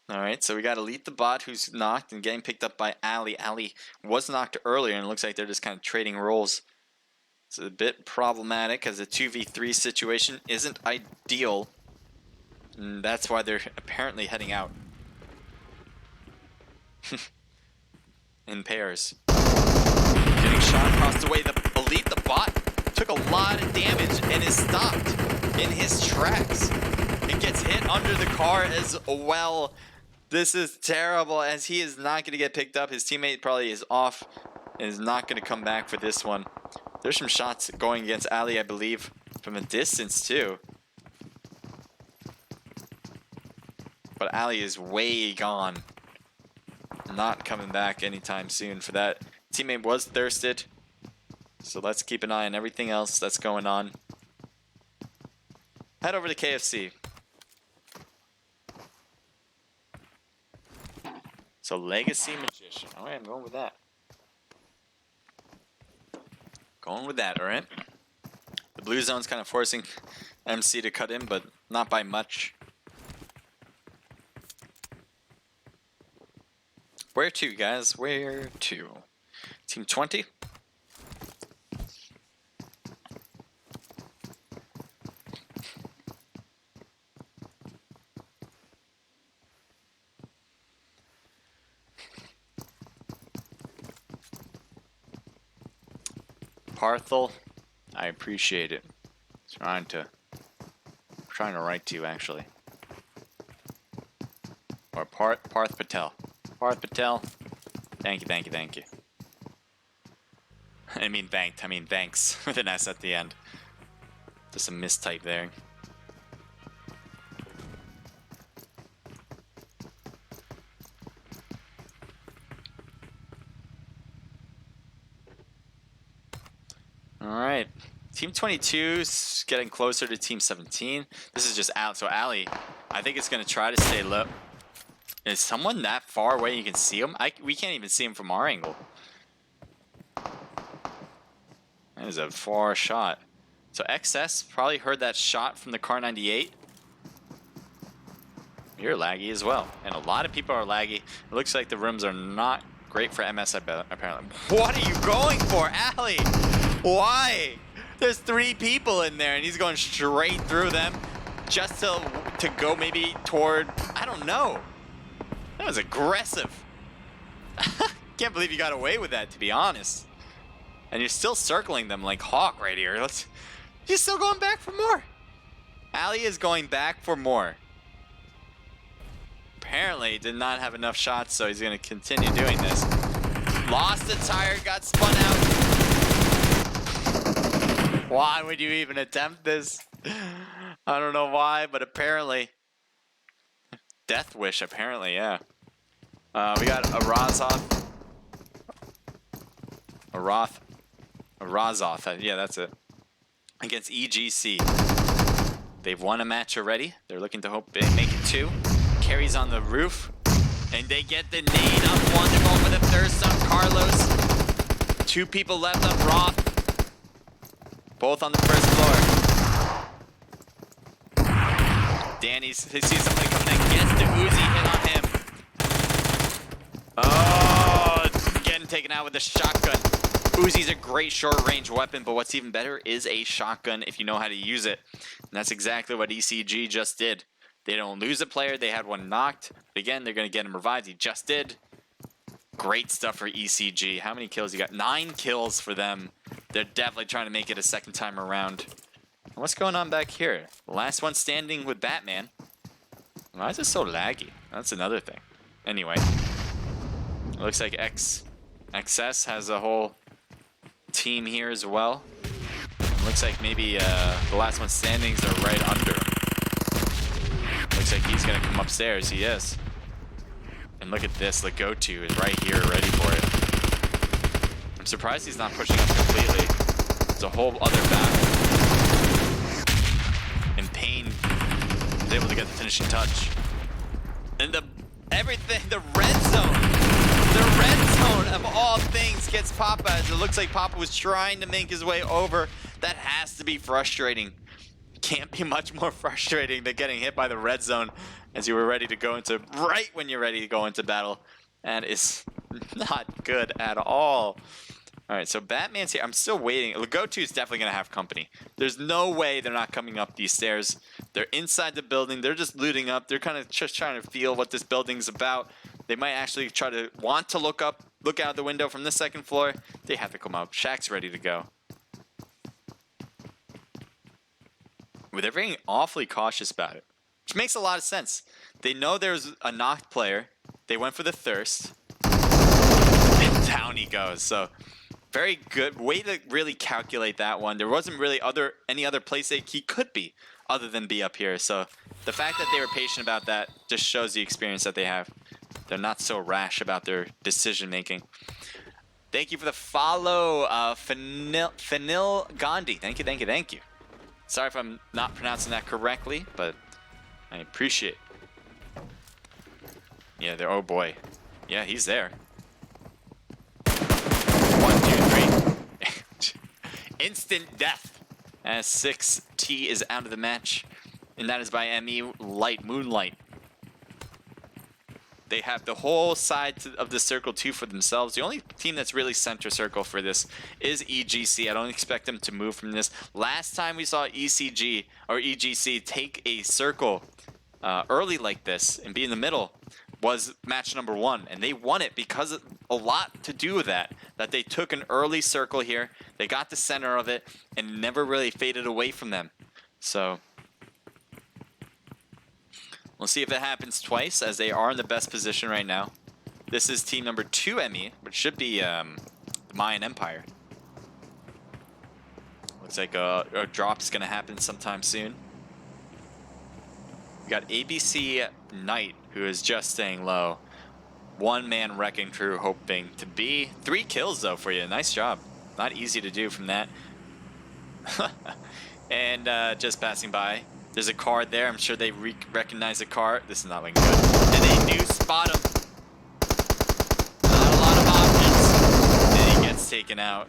S1: Alright, so we got Elite the bot, who's knocked and getting picked up by Ali. Ali was knocked earlier, and it looks like they're just kind of trading roles. It's a bit problematic, as the 2v3 situation isn't ideal. And that's why they're apparently heading out. In pairs. Getting shot across the way. The Elite the bot took a lot of damage and is stopped in his tracks. It gets hit under the car as well. This is terrible, as he is not going to get picked up. His teammate probably is off and is not going to come back for this one. There's some shots going against Ali, I believe, from a distance too. But Ali is way gone. Not coming back anytime soon for that. Teammate was thirsted. So let's keep an eye on everything else that's going on. Head over to KFC. So Legacy Magician. Alright, I'm going with that. Going with that, alright? The blue zone's kind of forcing MC to cut in, but not by much. Where to, guys? Where to? Team 20? Parthel, I appreciate it. Trying to trying to write to you, actually. Or Parth Patel. Parth Patel. Thank you, thank you, thank you. I mean thanked. I mean thanks with an S at the end. Just a mistype there. Alright. Team 22's getting closer to Team 17. This is just out. So Ali, I think it's going to try to stay low. Is someone that far away you can see him? We can't even see him from our angle. That is a far shot. So XS probably heard that shot from the Car 98. You're laggy as well. And a lot of people are laggy. It looks like the rooms are not great for MS, apparently. What are you going for, Ali? Why? There's 3 people in there and he's going straight through them just to go maybe toward, I don't know. That was aggressive. Can't believe you got away with that, to be honest. And you're still circling them like Hawk right here. You're still going back for more. Ali is going back for more. Apparently did not have enough shots, so he's going to continue doing this. Lost a tire, got spun out. Why would you even attempt this? I don't know why, but apparently. Death Wish, apparently, yeah. We got a Razoth. A Razoth, yeah, that's it. Against EGC. They've won a match already. They're looking to hope they make it 2. Carries on the roof. And they get the nade up. Wonderful for the thirst on Carlos. 2 people left on Roth. Both on the first floor. Danny sees somebody coming in, gets the Uzi hit on him. Oh, getting taken out with the shotgun. Uzi's a great short-range weapon, but what's even better is a shotgun if you know how to use it. And that's exactly what ECG just did. They don't lose a player, they had one knocked. But again, they're going to get him revived. He just did. Great stuff for ECG. How many kills you got? 9 kills for them. They're definitely trying to make it a second time around. What's going on back here? Last one standing with Batman. Why is it so laggy? That's another thing. Anyway. It looks like XS has a whole team here as well. Looks like maybe the last one standings are right under him. Looks like he's going to come upstairs. He is. And look at this. The go-to is right here, ready for it. I'm surprised he's not pushing up completely. It's a whole other battle. And Payne is able to get the finishing touch. And the red zone of all things gets Papa, as it looks like Papa was trying to make his way over. That has to be frustrating. Can't be much more frustrating than getting hit by the red zone as you were ready to go into, right when you're ready to go into battle. That is not good at all. Alright, so Batman's here. I'm still waiting. Legotu is definitely going to have company. There's no way they're not coming up these stairs. They're inside the building. They're just looting up. They're kind of just trying to feel what this building's about. They might actually want to look out the window from the second floor. They have to come up. Shaq's ready to go. But they're being awfully cautious about it, which makes a lot of sense. They know there's a knocked player. They went for the thirst. And down he goes. So very good way to really calculate that one. There wasn't really any other place that he could be other than be up here. So the fact that they were patient about that just shows the experience that they have. They're not so rash about their decision making. Thank you for the follow, Fanil Gandhi. Thank you, thank you, thank you. Sorry if I'm not pronouncing that correctly, but I appreciate it. Yeah, oh boy. Yeah, he's there. 1, 2, 3. Instant death. As 6T is out of the match. And that is by ME Light Moonlight. They have the whole side of the circle 2 for themselves. The only team that's really center circle for this is EGC. I don't expect them to move from this. Last time we saw ECG or EGC take a circle early like this and be in the middle was match number 1. And they won it because of a lot to do with that they took an early circle here. They got the center of it and never really faded away from them. So We'll see if it happens twice, as they are in the best position right now. This is team number 2 ME, which should be the Mayan Empire. Looks like a drop's going to happen sometime soon. We got ABC Knight, who is just staying low. One-man wrecking crew hoping to be. 3 kills, though, for you. Nice job. Not easy to do from that. And just passing by. There's a car there. I'm sure they recognize the car. This is not looking good. And they do spot him. Not a lot of options. And he gets taken out.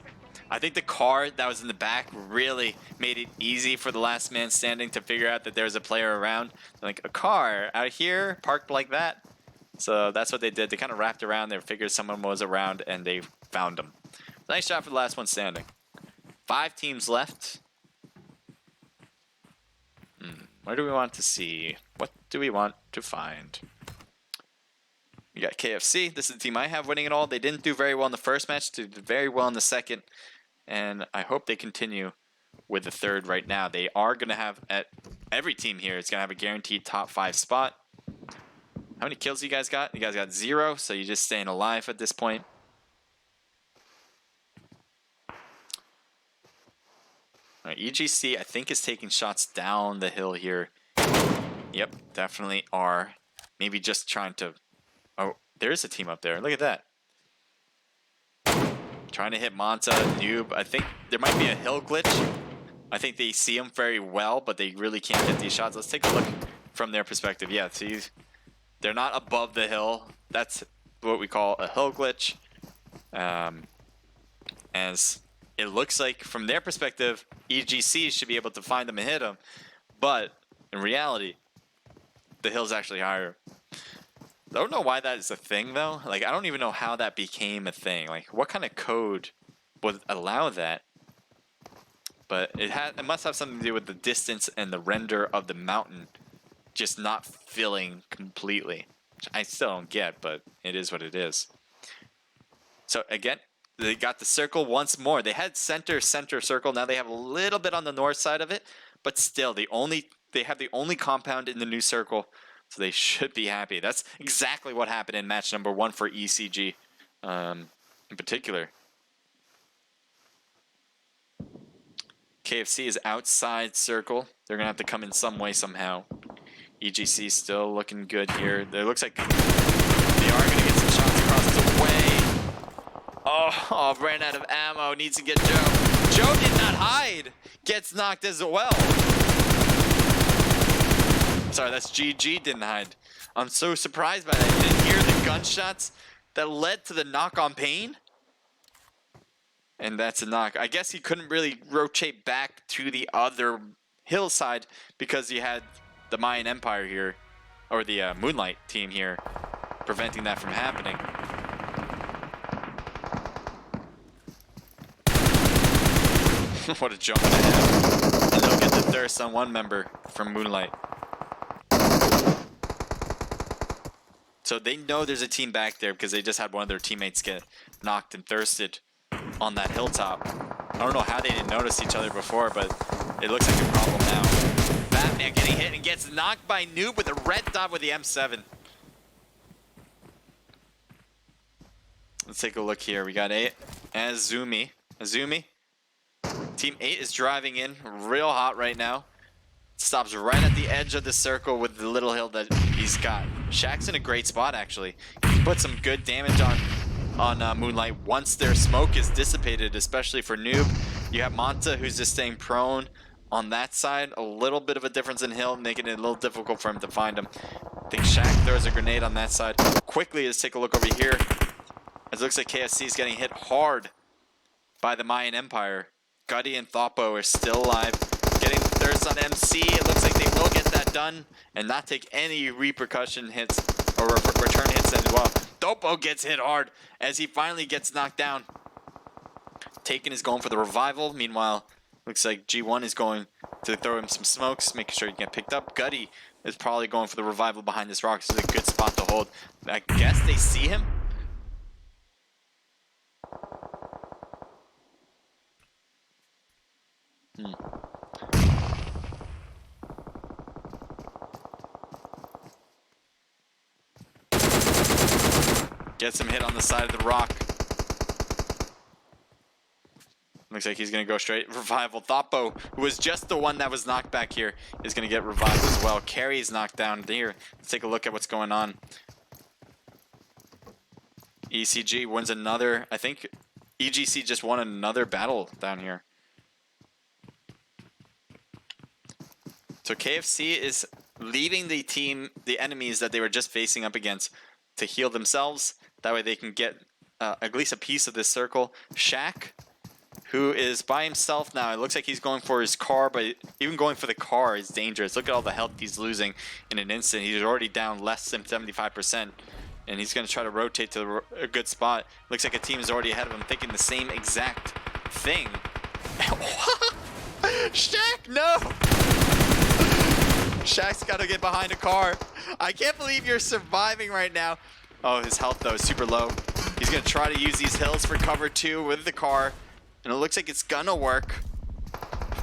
S1: I think the car that was in the back really made it easy for the last man standing to figure out that there's a player around. Like, a car out here, parked like that. So that's what they did. They kind of wrapped around. They figured someone was around, and they found him. Nice shot for the last one standing. 5 teams left. Where do we want to see? What do we want to find? We got KFC. This is the team I have winning it all. They didn't do very well in the first match. Did very well in the second. And I hope they continue with the third right now. They are going to have, at every team here, it's going to have a guaranteed top 5 spot. How many kills you guys got? You guys got 0, so you're just staying alive at this point. All right, EGC, I think, is taking shots down the hill here. Yep, definitely are. Maybe just trying to... Oh, there is a team up there. Look at that. Trying to hit Manta, Noob. I think there might be a hill glitch. I think they see him very well, but they really can't get these shots. Let's take a look from their perspective. Yeah, see, they're not above the hill. That's what we call a hill glitch. As it looks like from their perspective, EGC should be able to find them and hit them. But in reality, the hill's actually higher. I don't know why that is a thing, though. Like, I don't even know how that became a thing. Like, what kind of code would allow that? But it must have something to do with the distance and the render of the mountain just not filling completely. Which I still don't get, but it is what it is. So, again, they got the circle once more. They had center circle. Now they have a little bit on the north side of it. But still, they have the only compound in the new circle. So they should be happy. That's exactly what happened in match number 1 for ECG in particular. KFC is outside circle. They're going to have to come in some way, somehow. EGC still looking good here. It looks like they are going to get some shots across the way. Oh, ran out of ammo. Needs to get Joe. Joe did not hide. Gets knocked as well. Sorry, that's GG didn't hide. I'm so surprised by that. You didn't hear the gunshots that led to the knock on Payne? And that's a knock. I guess he couldn't really rotate back to the other hillside because he had the Mayan Empire here, or the Moonlight team here, preventing that from happening. What a jump they have. And they'll get the thirst on one member from Moonlight. So they know there's a team back there because they just had one of their teammates get knocked and thirsted on that hilltop. I don't know how they didn't notice each other before, but it looks like a problem now. Batman getting hit and gets knocked by Noob with a red dot with the M7. Let's take a look here. We got Azumi. Team 8 is driving in real hot right now. Stops right at the edge of the circle with the little hill that he's got. Shaq's in a great spot, actually. He put some good damage on Moonlight once their smoke is dissipated, especially for Noob. You have Manta, who's just staying prone on that side. A little bit of a difference in hill, making it a little difficult for him to find him. I think Shaq throws a grenade on that side. Quickly, let's take a look over here. It looks like KFC is getting hit hard by the Mayan Empire. Gutty and Thopo are still alive. Getting the thirst on MC. It looks like they will get that done and not take any repercussion hits or return hits as well. Thopo gets hit hard as he finally gets knocked down. Taken is going for the revival. Meanwhile, looks like G1 is going to throw him some smokes, making sure he can get picked up. Gutty is probably going for the revival behind this rock. This is a good spot to hold. I guess they see him. Gets him hit on the side of the rock. Looks like he's going to go straight. Revival. Thopo, who was just the one that was knocked back here, is going to get revived as well. Carrie's knocked down here. Let's take a look at what's going on. ECG wins another. I think EGC just won another battle down here. So KFC is leaving the team, the enemies that they were just facing up against, to heal themselves. That way they can get at least a piece of this circle. Shaq, who is by himself now. It looks like he's going for his car, but even going for the car is dangerous. Look at all the health he's losing in an instant. He's already down less than 75%. And he's going to try to rotate to a good spot. Looks like a team is already ahead of him, thinking the same exact thing. Shaq, no! Shaq's got to get behind a car. I can't believe you're surviving right now. Oh, his health, though, is super low. He's going to try to use these hills for cover 2 with the car. And it looks like it's going to work.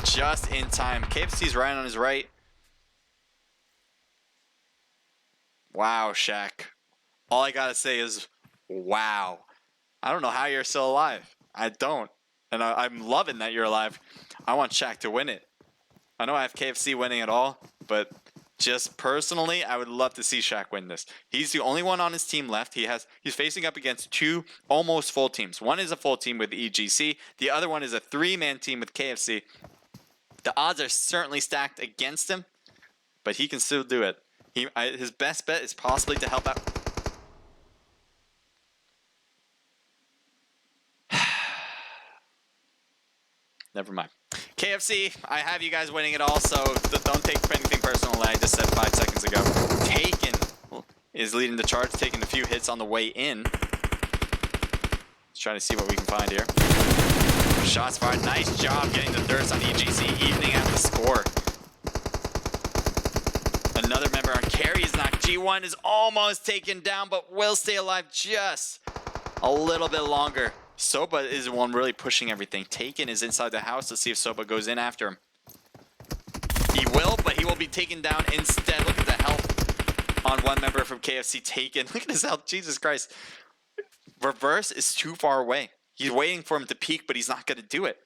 S1: Just in time. KFC's right on his right. Wow, Shaq. All I got to say is, wow. I don't know how you're still alive. I don't. And I'm loving that you're alive. I want Shaq to win it. I know I have KFC winning it all, but just personally, I would love to see Shaq win this. He's the only one on his team left. He's facing up against 2 almost full teams. One is a full team with EGC. The other one is a 3-man team with KFC. The odds are certainly stacked against him, but he can still do it. His best bet is possibly to help out. Never mind. KFC, I have you guys winning it all, so don't take anything personal that I just said 5 seconds ago. Taken is leading the charge, taking a few hits on the way in. Let's try to see what we can find here. Shots fired. Nice job getting the thirst on EGC, evening out the score. Another member on carry is knocked. G1 is almost taken down, but will stay alive just a little bit longer. Soba is the one really pushing everything. Taken is inside the house. Let's see if Soba goes in after him. He will, but he will be taken down instead. Look at the health on one member from KFC. Taken. Look at his health. Jesus Christ. Reverse is too far away. He's waiting for him to peek, but he's not going to do it.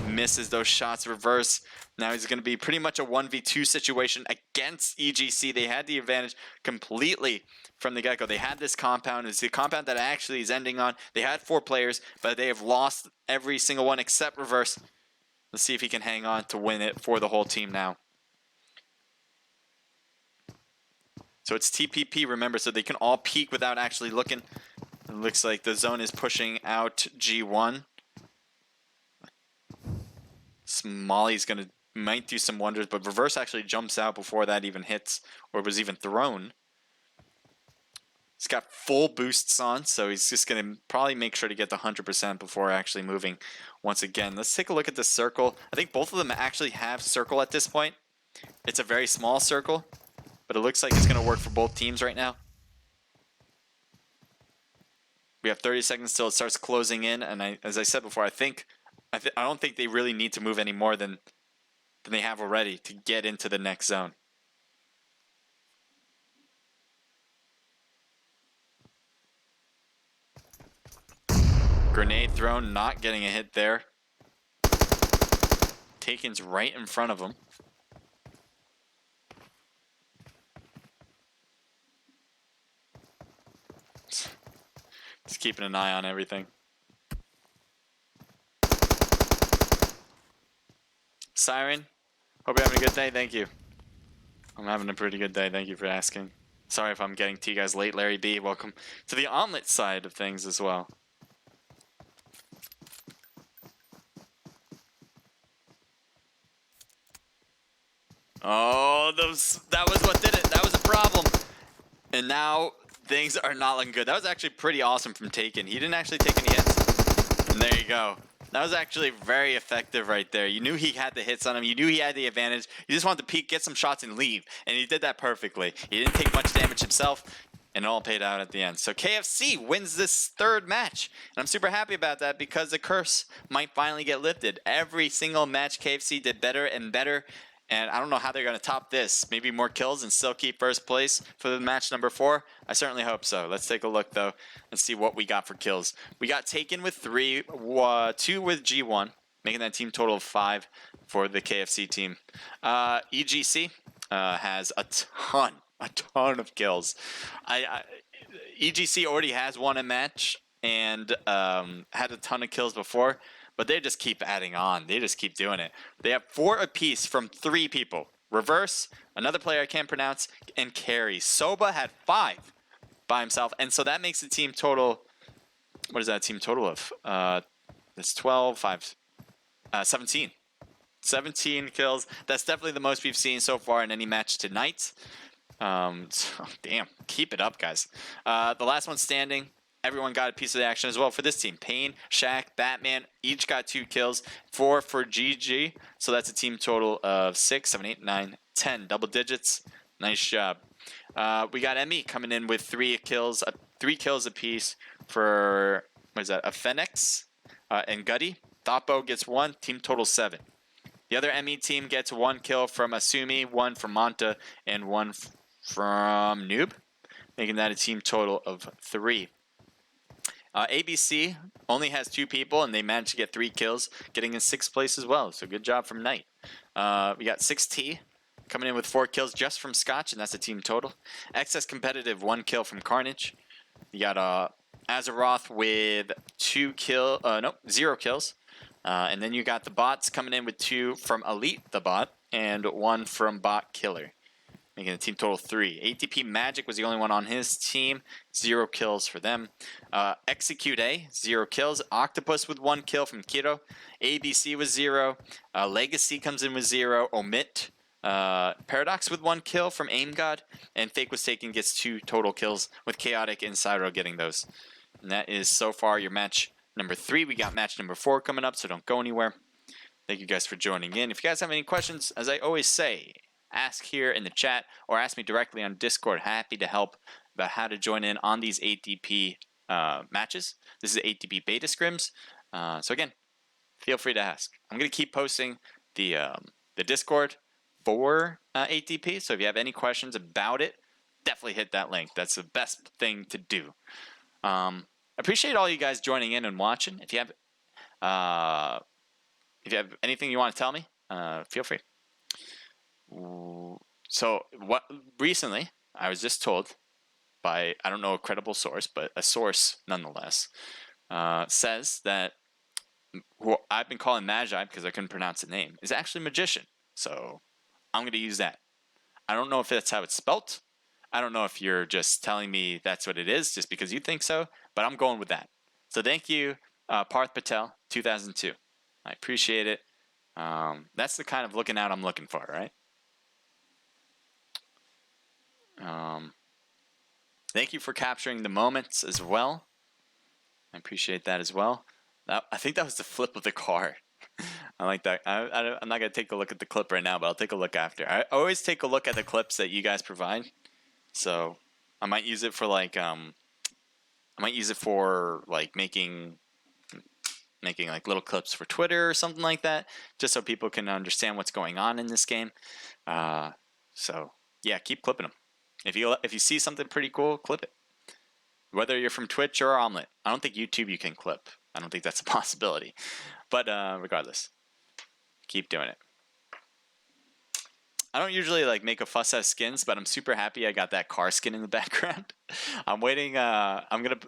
S1: Misses those shots. Reverse. Now he's going to be pretty much a 1v2 situation against EGC. They had the advantage completely from the get-go. They had this compound. It's the compound that actually is ending on. They had 4 players, but they have lost every single one except Reverse. Let's see if he can hang on to win it for the whole team now. So it's TPP, remember, so they can all peek without actually looking. It looks like the zone is pushing out G1. Molly's going to might do some wonders, but Reverse actually jumps out before that even hits or was even thrown. He's got full boosts on, so he's just going to probably make sure to get the 100% before actually moving once again. Let's take a look at the circle. I think both of them actually have circle at this point. It's a very small circle, but it looks like it's going to work for both teams right now. We have 30 seconds till it starts closing in, and as I said before, I don't think they really need to move any more than they have already to get into the next zone. Grenade thrown, not getting a hit there. Taken's right in front of him. Just keeping an eye on everything. Siren, hope you're having a good day. Thank you. I'm having a pretty good day. Thank you for asking. Sorry if I'm getting to you guys late. Larry B, welcome to the omelet side of things as well. Oh, that was what did it. That was a problem. And now things are not looking good. That was actually pretty awesome from Taken. He didn't actually take any hits. And there you go. That was actually very effective right there. You knew he had the hits on him. You knew he had the advantage. You just wanted to peek, get some shots, and leave. And he did that perfectly. He didn't take much damage himself, and it all paid out at the end. So KFC wins this 3rd match. And I'm super happy about that because the curse might finally get lifted. Every single match KFC did better and better. And I don't know how they're going to top this. Maybe more kills and still keep first place for the match number 4. I certainly hope so. Let's take a look, though, and see what we got for kills. We got Taken with 3, 2 with G1, making that team total of 5 for the KFC team. EGC has a ton of kills. EGC already has won a match and had a ton of kills before, but they just keep adding on. They just keep doing it. They have 4 apiece from 3 people. Reverse, another player I can't pronounce, and Carry. Soba had 5 by himself, and so that makes the team total. What is that team total of? That's 12, 5, 17. 17 kills. That's definitely the most we've seen so far in any match tonight. So, damn, keep it up, guys. The last one standing, everyone got a piece of the action as well for this team. Pain, Shaq, Batman, each got 2 kills. 4 for GG, so that's a team total of 6, 7, 8, 9, 10. Double digits. Nice job. We got ME coming in with 3 kills apiece for, what is that, a Phoenix and Gutty. Thoughtbo gets 1, team total 7. The other ME team gets 1 kill from Asumi, 1 from Monta, and 1 from Noob, making that a team total of 3. ABC only has 2 people, and they managed to get 3 kills, getting in 6th place as well. So good job from Knight. We got 6T coming in with 4 kills just from Scotch, and that's a team total. Excess Competitive, 1 kill from Carnage. You got Azeroth with 0 kills. And then you got the bots coming in with 2 from Elite the bot and 1 from Bot Killer, making the team total 3. ATP Magic was the only one on his team, 0 kills for them. Execute A, 0 kills. Octopus with 1 kill from Kiro. ABC with 0. Legacy comes in with 0. Omit. Paradox with 1 kill from Aim God. And Fake Was Taken gets 2 total kills, with Chaotic and Cyro getting those. And that is so far your match number 3. We got match number 4 coming up, so don't go anywhere. Thank you guys for joining in. If you guys have any questions, as I always say, ask here in the chat or ask me directly on Discord. Happy to help about how to join in on these ATP matches. This is ATP beta scrims. So again, feel free to ask. I'm going to keep posting the Discord for ATP. So if you have any questions about it, definitely hit that link. That's the best thing to do. Appreciate all you guys joining in and watching. If you have anything you want to tell me, feel free. So recently I was just told by, I don't know, a credible source, but a source nonetheless, says that who I've been calling Magi because I couldn't pronounce the name is actually Magician. So I'm going to use that. I don't know if that's how it's spelt. I don't know if you're just telling me that's what it is just because you think so, but I'm going with that. So thank you, Parth Patel, 2002. I appreciate it. That's the kind of looking out I'm looking for, right? Thank you for capturing the moments as well. I appreciate that as well. I think that was the flip of the car. I like that. I'm not going to take a look at the clip right now, but I'll take a look after. I always take a look at the clips that you guys provide. So I might use it for like making like little clips for Twitter or something like that, just so people can understand what's going on in this game. So yeah, keep clipping them. If you see something pretty cool, clip it. Whether you're from Twitch or Omelet. I don't think YouTube you can clip. I don't think that's a possibility. But regardless, keep doing it. I don't usually like make a fuss out of skins, but I'm super happy I got that car skin in the background. I'm waiting. I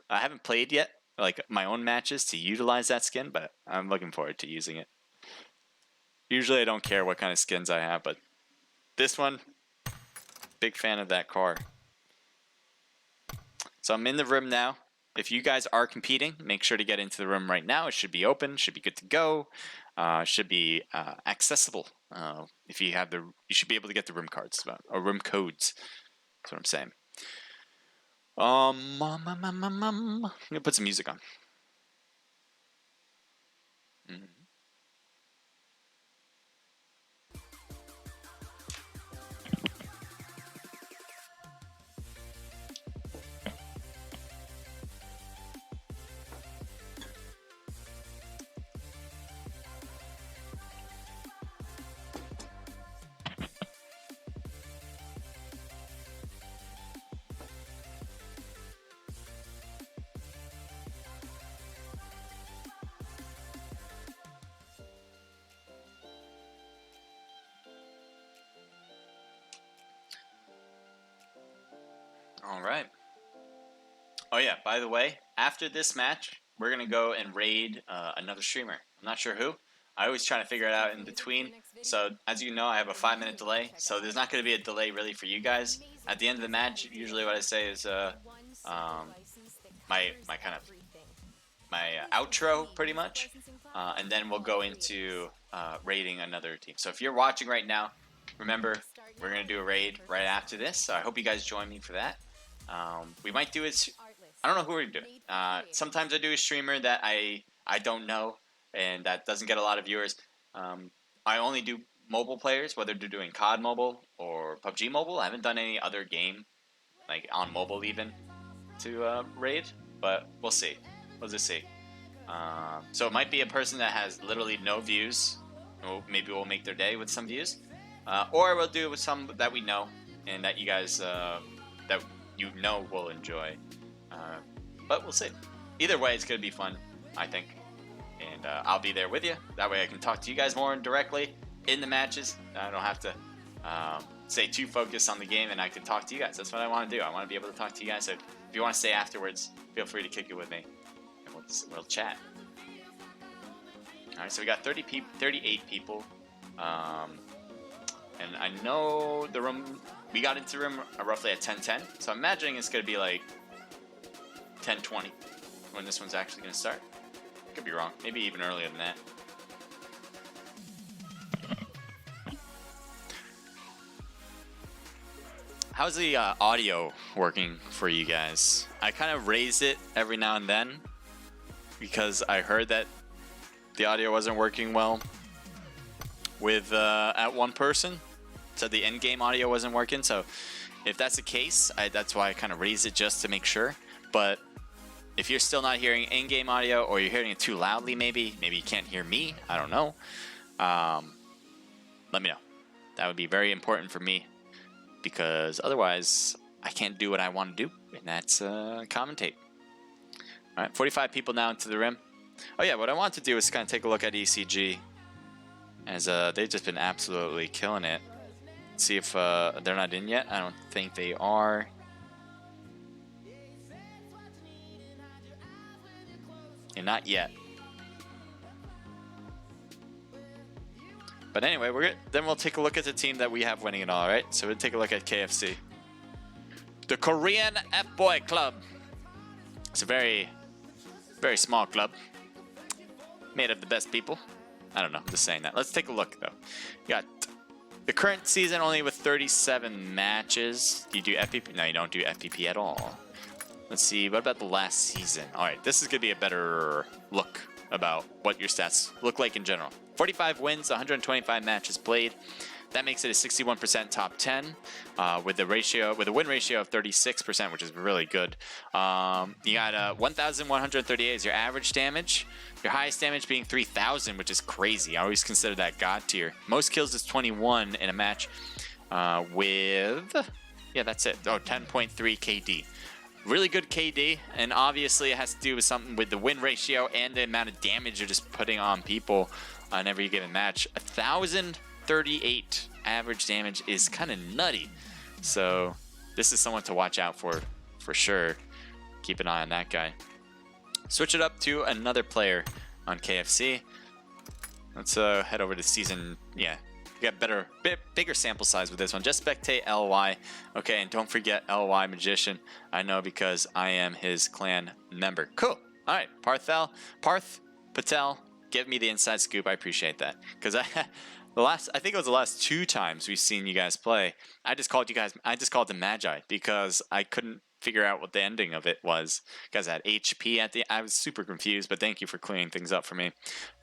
S1: haven't played yet, like my own matches to utilize that skin, but I'm looking forward to using it. Usually I don't care what kind of skins I have, but this one, big fan of that car. So I'm in the room now. If you guys are competing, make sure to get into the room right now. It should be open, should be good to go, should be accessible. If you have you should be able to get the room cards or room codes. That's what I'm saying. I'm gonna put some music on. All right. Oh yeah, by the way, after this match, we're gonna go and raid another streamer. I'm not sure who. I always try to figure it out in between. So as you know, I have a 5-minute delay, so there's not gonna be a delay really for you guys. At the end of the match, usually what I say is my kind of my outro pretty much, and then we'll go into raiding another team. So if you're watching right now, remember we're gonna do a raid right after this. So I hope you guys join me for that. We might do it. I don't know who we're doing. Sometimes I do a streamer that I don't know and that doesn't get a lot of viewers. I only do mobile players, whether they're doing COD Mobile or PUBG Mobile. I haven't done any other game, like on mobile even, to raid, but we'll see. We'll just see. So it might be a person that has literally no views. Maybe we'll make their day with some views. Or we'll do it with some that we know and that you guys that you know will enjoy. But we'll see. Either way, it's going to be fun, I think. And I'll be there with you. That way I can talk to you guys more directly in the matches. I don't have to stay too focused on the game, and I can talk to you guys. That's what I want to do. I want to be able to talk to you guys. So if you want to stay afterwards, feel free to kick it with me, and we'll chat. All right, so we got 38 people. And I know the room, we got into the room roughly at 10:10, so I'm imagining it's going to be like 10:20 when this one's actually going to start. Could be wrong, maybe even earlier than that. How's the audio working for you guys? I kind of raise it every now and then because I heard that the audio wasn't working well with at one person. So the in-game audio wasn't working. So if that's the case, that's why I kind of raise it just to make sure. But if you're still not hearing in-game audio, or you're hearing it too loudly, maybe you can't hear me, I don't know. Let me know. That would be very important for me, because otherwise I can't do what I want to do, and that's commentate. All right, 45 people now into the rim. Oh yeah, what I want to do is kind of take a look at ECG, as they've just been absolutely killing it. See if they're not in yet. I don't think they are. Yeah, not yet. But anyway, then we'll take a look at the team that we have winning it all, right? So we'll take a look at KFC. The Korean F-Boy Club. It's a very, very small club. Made of the best people. I don't know, I'm just saying that. Let's take a look, though. You got the current season only with 37 matches. Do you do FPP? No, you don't do FPP at all. Let's see, what about the last season? All right, this is going to be a better look about what your stats look like in general. 45 wins, 125 matches played. That makes it a 61% top 10 with a win ratio of 36%, which is really good. You got 1,138 as your average damage. Your highest damage being 3,000, which is crazy. I always consider that god tier. Most kills is 21 in a match with, yeah, that's it. Oh, 10.3 KD. Really good KD, and obviously it has to do with something with the win ratio and the amount of damage you're just putting on people on every given match. 1,038 average damage is kind of nutty. So this is someone to watch out for sure. Keep an eye on that guy. Switch it up to another player on KFC. Let's head over to season. Yeah, we got bigger sample size with this one. Just spectate LY. Okay, and don't forget LY Magician. I know because I am his clan member. Cool. All right, Parth Patel, give me the inside scoop. I appreciate that, because I think it was the last 2 times we've seen you guys play. I just called them Magi because I couldn't figure out what the ending of it was. You guys had HP at the. I was super confused, but thank you for clearing things up for me.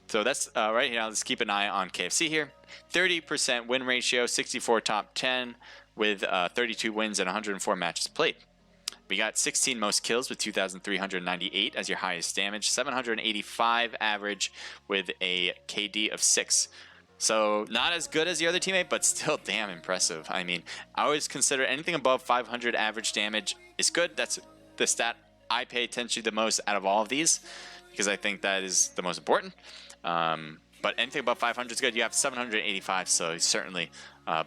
S1: So that's right here. Let's keep an eye on KFC here. 30% win ratio, 64 top 10 with 32 wins and 104 matches played. We got 16 most kills with 2,398 as your highest damage, 785 average with a KD of 6. So not as good as the other teammate, but still damn impressive. I mean, I always consider anything above 500 average damage is good. That's the stat I pay attention to the most out of all of these, because I think that is the most important. But anything above 500 is good. You have 785, so he certainly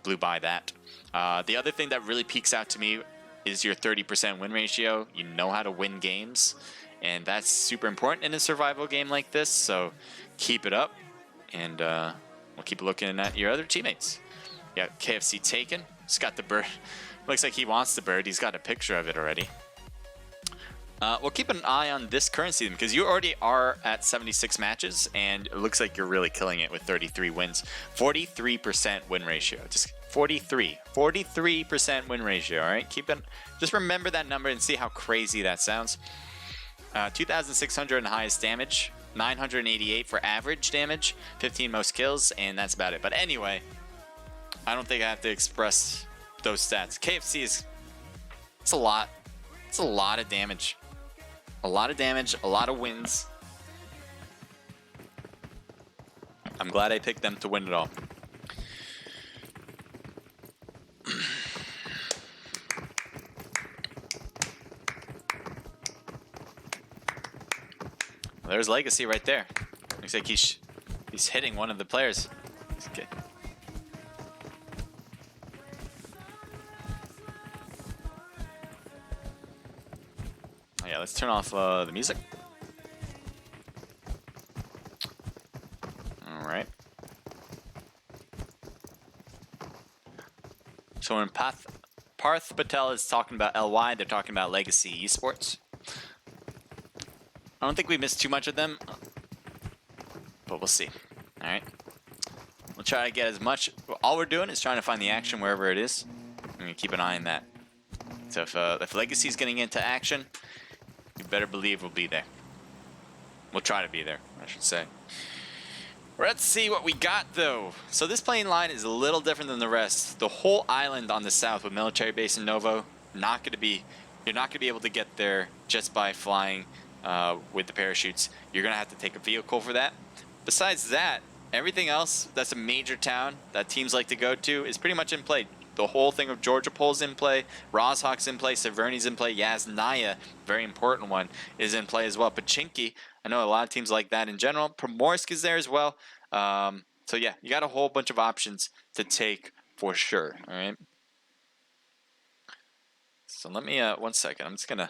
S1: blew by that. The other thing that really peeks out to me is your 30% win ratio. You know how to win games, and that's super important in a survival game like this. So keep it up, and we'll keep looking at your other teammates. Yeah, KFC taken. He's got the bird. Looks like he wants the bird. He's got a picture of it already. We'll keep an eye on this current season because you already are at 76 matches, and it looks like you're really killing it with 33 wins. 43% win ratio. Just 43% win ratio. All right, just remember that number and see how crazy that sounds. 2,600 in highest damage, 988 for average damage, 15 most kills, and that's about it. But anyway, I don't think I have to express those stats. KFC it's a lot. It's a lot of damage. A lot of damage, a lot of wins. I'm glad I picked them to win it all. There's Legacy right there. Looks like he's hitting one of the players. Okay. Oh yeah, let's turn off the music. All right. So when Parth Patel is talking about LY, they're talking about Legacy Esports. I don't think we missed too much of them, but we'll see. All right. We'll try to get as much. All we're doing is trying to find the action wherever it is. I'm gonna keep an eye on that. So if Legacy's getting into action, you better believe we'll be there. We'll try to be there, I should say. Let's see what we got though. So this playing line is a little different than the rest. The whole island on the south with military base in Novo, you're not gonna be able to get there just by flying with the parachutes. You're gonna have to take a vehicle for that. Besides that, everything else that's a major town that teams like to go to is pretty much in play. The whole thing of Georgia Pole's in play, Rozhawk's in play, Severny's in play, Yasnaya, very important one, is in play as well. Pachinki, I know a lot of teams like that in general. Primorsk is there as well. So yeah, you got a whole bunch of options to take for sure. All right. So let me 1 second. I'm just gonna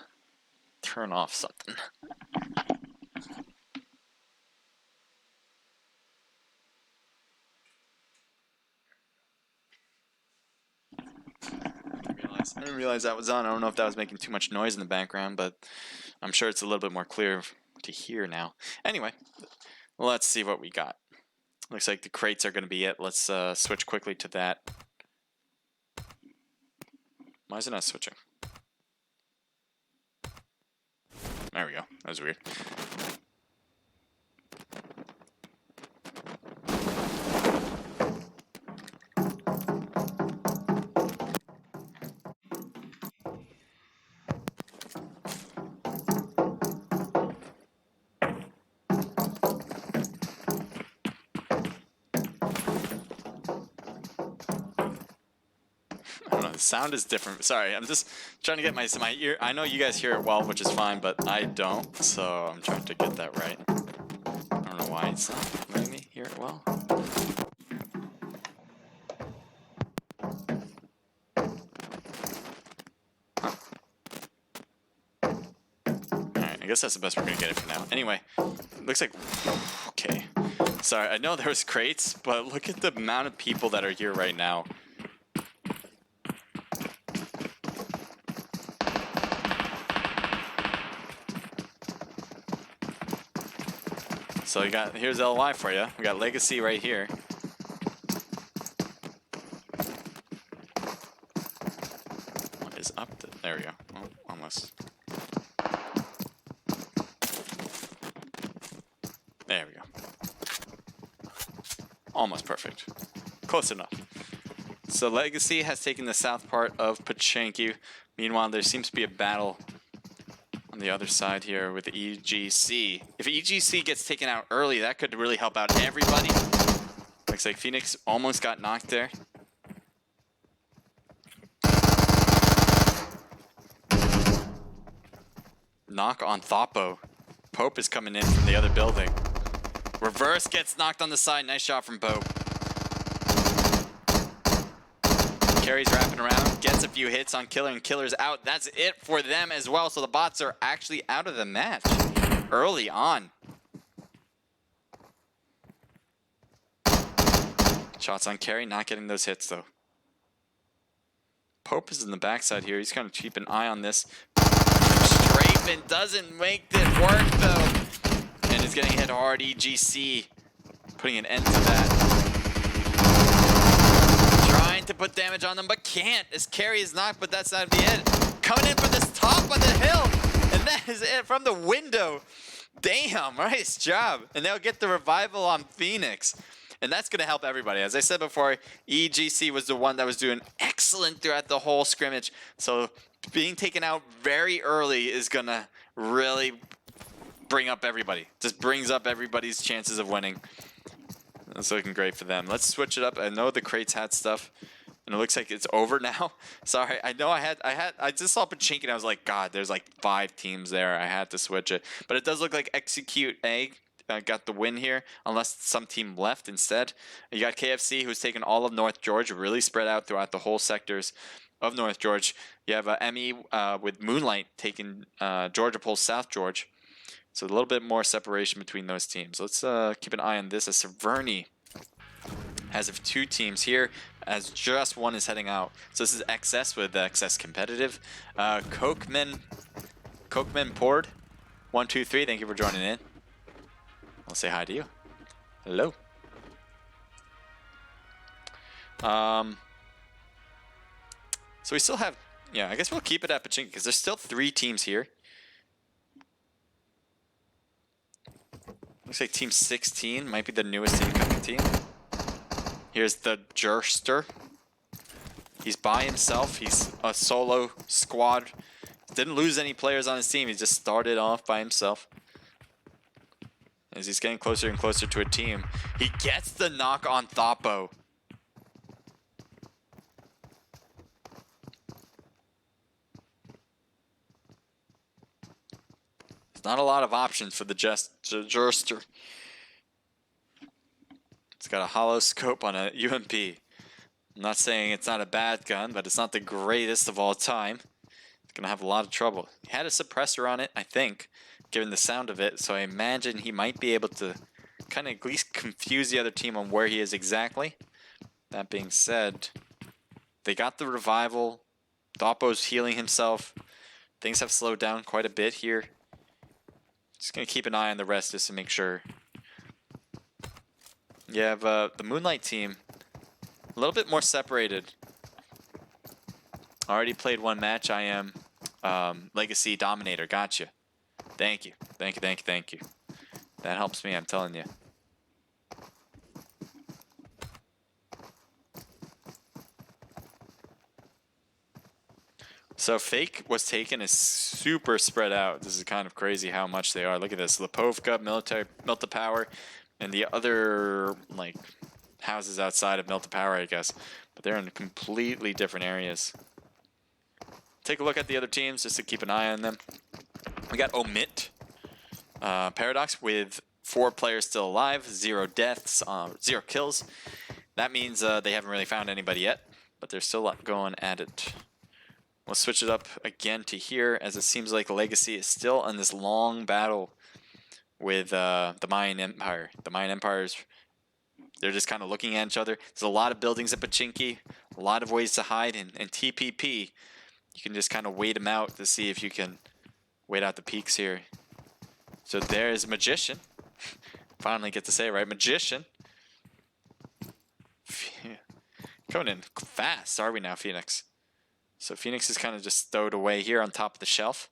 S1: turn off something. I didn't realize that was on. I don't know if that was making too much noise in the background, but I'm sure it's a little bit more clear to hear now. Anyway, let's see what we got. Looks like the crates are going to be it. Let's switch quickly to that. Why is it not switching? There we go. That was weird. The sound is different. Sorry, I'm just trying to get my ear. I know you guys hear it well, which is fine, but I don't, so I'm trying to get that right. I don't know why it's not letting me hear it well. Alright, I guess that's the best we're gonna get it for now. Anyway, looks like... Okay. Sorry, I know there's crates, but look at the amount of people that are here right now. So here's LY for you. We got Legacy right here. What is up? There we go. Oh, almost. There we go. Almost perfect. Close enough. So Legacy has taken the south part of Pachinki. Meanwhile, there seems to be a battle on the other side here with the EGC. If EGC gets taken out early, that could really help out everybody. Looks like Phoenix almost got knocked there. Knock on Thopo. Pope is coming in from the other building. Reverse gets knocked on the side. Nice shot from Pope. Carry's wrapping around, gets a few hits on Killer, and Killer's out. That's it for them as well. So the bots are actually out of the match early on. Shots on Carry, not getting those hits though. Pope is in the backside here. He's going to keep an eye on this. Strafing doesn't make it work though. And is getting hit hard. EGC putting an end to that. Trying to put damage on them, but can't. This Carry is knocked, but that's not the end. Coming in from this top of the hill. And that is it from the window. Damn, nice job. And they'll get the revival on Phoenix. And that's going to help everybody. As I said before, EGC was the one that was doing excellent throughout the whole scrimmage. So being taken out very early is going to really bring up everybody. Just brings up everybody's chances of winning. That's looking great for them. Let's switch it up. I know the crates had stuff, and it looks like it's over now. Sorry, I know I just saw Pachinko and I was like, God, there's like 5 teams there. I had to switch it. But it does look like Execute A got the win here, unless some team left instead. You got KFC, who's taken all of North Georgia, really spread out throughout the whole sectors of North Georgia. You have ME with Moonlight taking Georgia Pulse South George. So a little bit more separation between those teams. Let's keep an eye on this as Severny has 2 teams here, as just one is heading out. So this is XS with XS Competitive. Cokeman Pord, 1, 2, 3. Thank you for joining in. I'll say hi to you. Hello. So we still have, yeah, I guess we'll keep it at Pachinko because there's still 3 teams here. Looks like team 16 might be the newest incoming team. Here's the Jerster. He's by himself. He's a solo squad. Didn't lose any players on his team. He just started off by himself. As he's getting closer and closer to a team, he gets the knock on Thopo. There's not a lot of options for the Jerster. It's got a hollow scope on a UMP. I'm not saying it's not a bad gun, but it's not the greatest of all time. It's gonna have a lot of trouble. He had a suppressor on it, I think, given the sound of it, so I imagine he might be able to kind of at least confuse the other team on where he is exactly. That being said, they got the revival. Doppo's healing himself. Things have slowed down quite a bit here. Just gonna keep an eye on the rest just to make sure. You have the Moonlight team a little bit more separated. Already played 1 match. I am Legacy Dominator. Gotcha. Thank you. Thank you, thank you, thank you. That helps me, I'm telling you. So Fake was taken is super spread out. This is kind of crazy how much they are. Look at this. Lipovka, Milta Power, and the other like houses outside of Milta Power, I guess. But they're in completely different areas. Take a look at the other teams just to keep an eye on them. We got Omit Paradox with 4 players still alive, 0 deaths, 0 kills. That means they haven't really found anybody yet, but they're still going at it. We'll switch it up again to here, as it seems like Legacy is still in this long battle with the Mayan Empire. The Mayan Empires, they're just kind of looking at each other. There's a lot of buildings at Pachinko, a lot of ways to hide, and TPP. You can just kind of wait them out to see if you can wait out the peaks here. So there's Magician. Finally get to say it right, Magician. Coming in fast, are we now, Phoenix? So Phoenix is kind of just stowed away here on top of the shelf.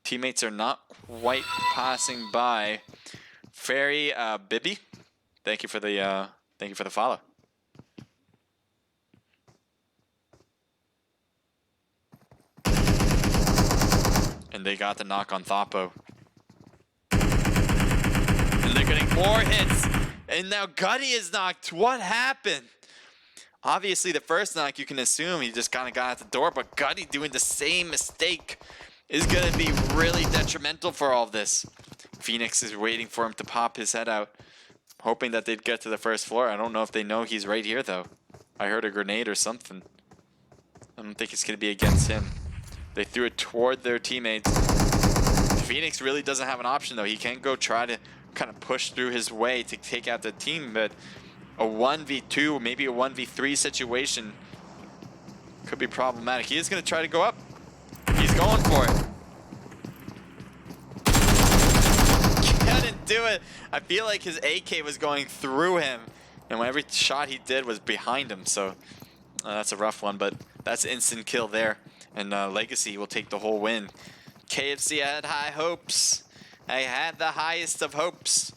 S1: Teammates are not quite passing by. Fairy Bibby, thank you for the follow. And they got the knock on Thopo. And they're getting more hits. And now Gutty is knocked. What happened? Obviously, the first knock, you can assume he just kind of got out the door, but Gutty doing the same mistake is going to be really detrimental for all of this. Phoenix is waiting for him to pop his head out, hoping that they'd get to the first floor. I don't know if they know he's right here, though. I heard a grenade or something. I don't think it's going to be against him. They threw it toward their teammates. Phoenix really doesn't have an option, though. He can't go try to kind of push through his way to take out the team, but a 1v2, maybe a 1v3 situation could be problematic. He is going to try to go up. He's going for it. Couldn't do it. I feel like his AK was going through him, and every shot he did was behind him, so that's a rough one, but that's instant kill there. And Legacy will take the whole win. KFC had high hopes. I had the highest of hopes,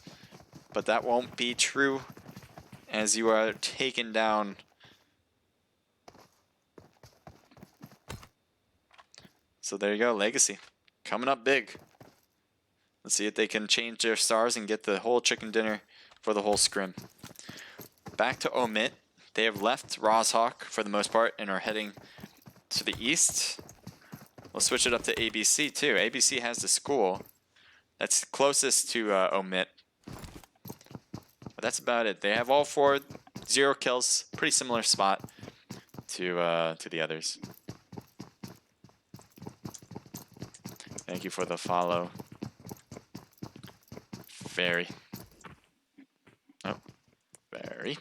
S1: but that won't be true as you are taken down. So there you go, Legacy coming up big. Let's see if they can change their stars and get the whole chicken dinner for the whole scrim. Back to Omit. They have left Rozhawk for the most part and are heading to the east. We'll switch it up to ABC too. ABC has the school that's closest to Omit. But that's about it. They have all 4, 0 kills. Pretty similar spot to the others. Thank you for the follow. Very. Oh, very.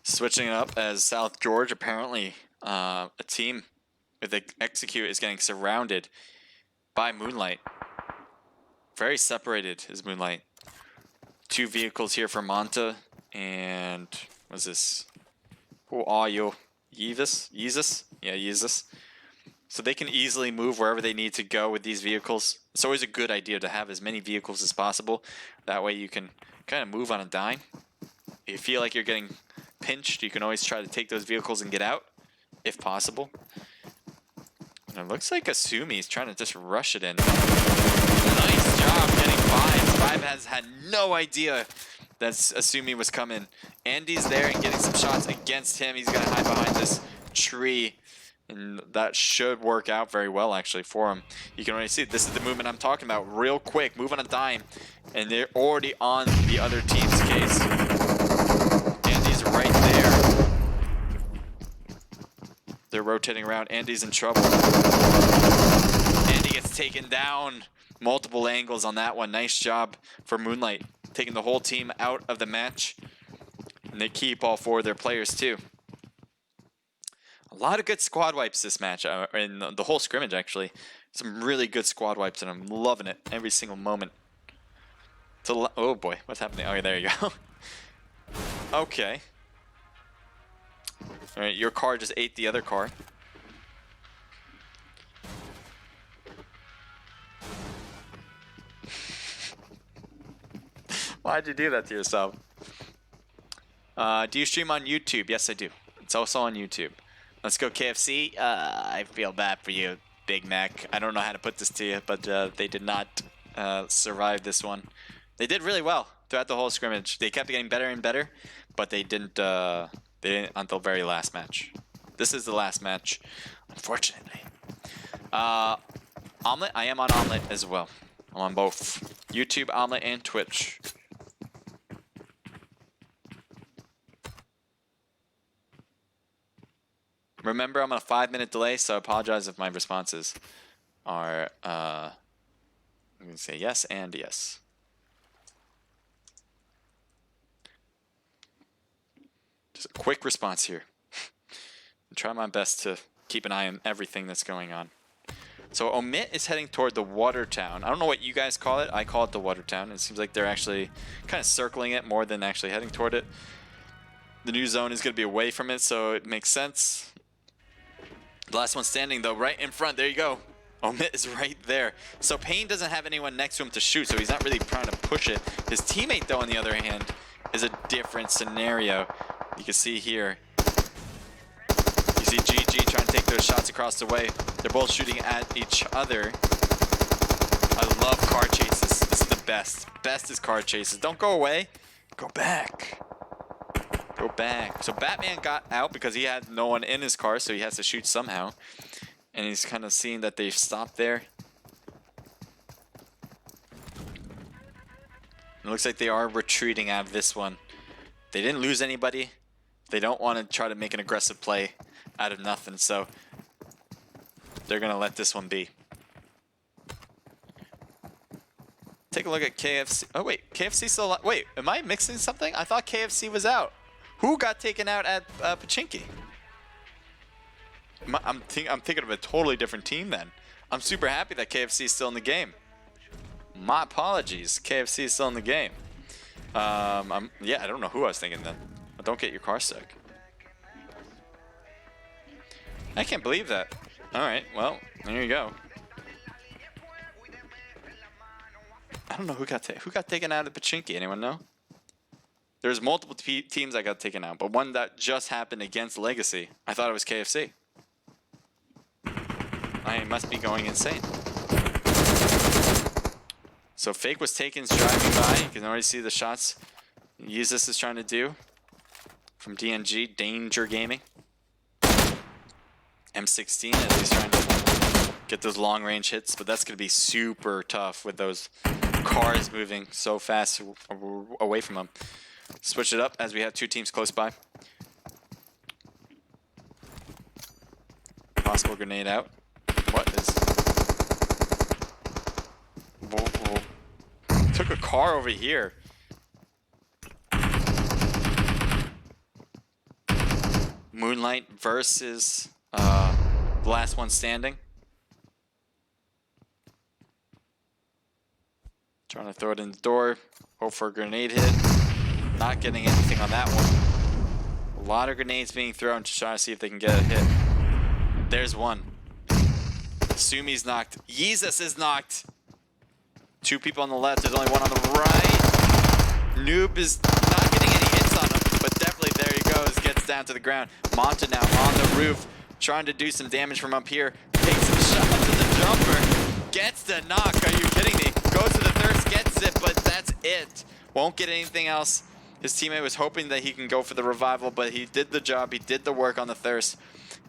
S1: Switching it up as South George, apparently a team with the Execute is getting surrounded by Moonlight. Very separated is Moonlight. 2 vehicles here for Manta and what's this? Who are you? Yeezus? Yeah, Yeezus. So they can easily move wherever they need to go with these vehicles. It's always a good idea to have as many vehicles as possible. That way you can kind of move on a dime. If you feel like you're getting pinched, you can always try to take those vehicles and get out, if possible. And it looks like Asumi is trying to just rush it in. Nice job getting 5. 5 has had no idea that Asumi was coming. Andy's there and getting some shots against him. He's going to hide behind this tree. And that should work out very well, actually, for him. You can already see this is the movement I'm talking about. Real quick, move on a dime. And they're already on the other team's case. Andy's right there. They're rotating around. Andy's in trouble. Andy gets taken down. Multiple angles on that one. Nice job for Moonlight. Taking the whole team out of the match. And they keep all 4 of their players, too. A lot of good squad wipes this match, in the whole scrimmage, actually. Some really good squad wipes, and I'm loving it every single moment. Oh boy, what's happening? Okay, there you go. Okay. Alright, your car just ate the other car. Why'd you do that to yourself? Do you stream on YouTube? Yes, I do. It's also on YouTube. Let's go KFC. I feel bad for you, Big Mac. I don't know how to put this to you, but they did not survive this one. They did really well throughout the whole scrimmage. They kept getting better and better, but they didn't until very last match. This is the last match, unfortunately. Omelet, I am on Omelet as well. I'm on both YouTube, Omelet, and Twitch. Remember, I'm on a 5-minute delay, so I apologize if my responses are, I'm going to say yes and yes. Just a quick response here. I'm trying my best to keep an eye on everything that's going on. So Omit is heading toward the Water Town. I don't know what you guys call it. I call it the Water Town. It seems like they're actually kind of circling it more than actually heading toward it. The new zone is going to be away from it, so it makes sense. The last one standing, though, right in front. There you go. Omit is right there. So Payne doesn't have anyone next to him to shoot, so he's not really trying to push it. His teammate, though, on the other hand, is a different scenario. You can see here. You see GG trying to take those shots across the way. They're both shooting at each other. I love car chases. This is the best. Best is car chases. Don't go away. Go back. Go back. So Batman got out because he had no one in his car, so he has to shoot somehow. And he's kind of seeing that they've stopped there. It looks like they are retreating out of this one. They didn't lose anybody. They don't want to try to make an aggressive play out of nothing, so they're going to let this one be. Take a look at KFC. Oh, wait. KFC still alive? Wait, am I mixing something? I thought KFC was out. Who got taken out at Pachinki? I'm thinking of a totally different team then. I'm super happy that KFC is still in the game. My apologies. KFC is still in the game. Yeah, I don't know who I was thinking then. Don't get your car stuck. I can't believe that. All right, well, there you go. I don't know who got taken out of Pachinki. Anyone know? There's multiple teams that got taken out, but one that just happened against Legacy. I thought it was KFC. I must be going insane. So Fake was taken, driving by. You can already see the shots Yeezus is trying to do from DNG, Danger Gaming. M16 as he's trying to get those long range hits, but that's going to be super tough with those cars moving so fast away from him. Switch it up as we have two teams close by. Possible grenade out. What is... Whoa, whoa. Took a car over here. Moonlight versus the last one standing. Trying to throw it in the door. Hope for a grenade hit. Not getting anything on that one. A lot of grenades being thrown to try to see if they can get a hit. There's one. Sumi's knocked. Yeezus is knocked. Two people on the left. There's only one on the right. Noob is not getting any hits on him, but definitely there he goes. Gets down to the ground. Monta now on the roof, trying to do some damage from up here. Takes some shots at the jumper. Gets the knock. Are you kidding me? Goes to the thirst, gets it, but that's it. Won't get anything else. His teammate was hoping that he can go for the revival, but he did the job. He did the work on the thirst.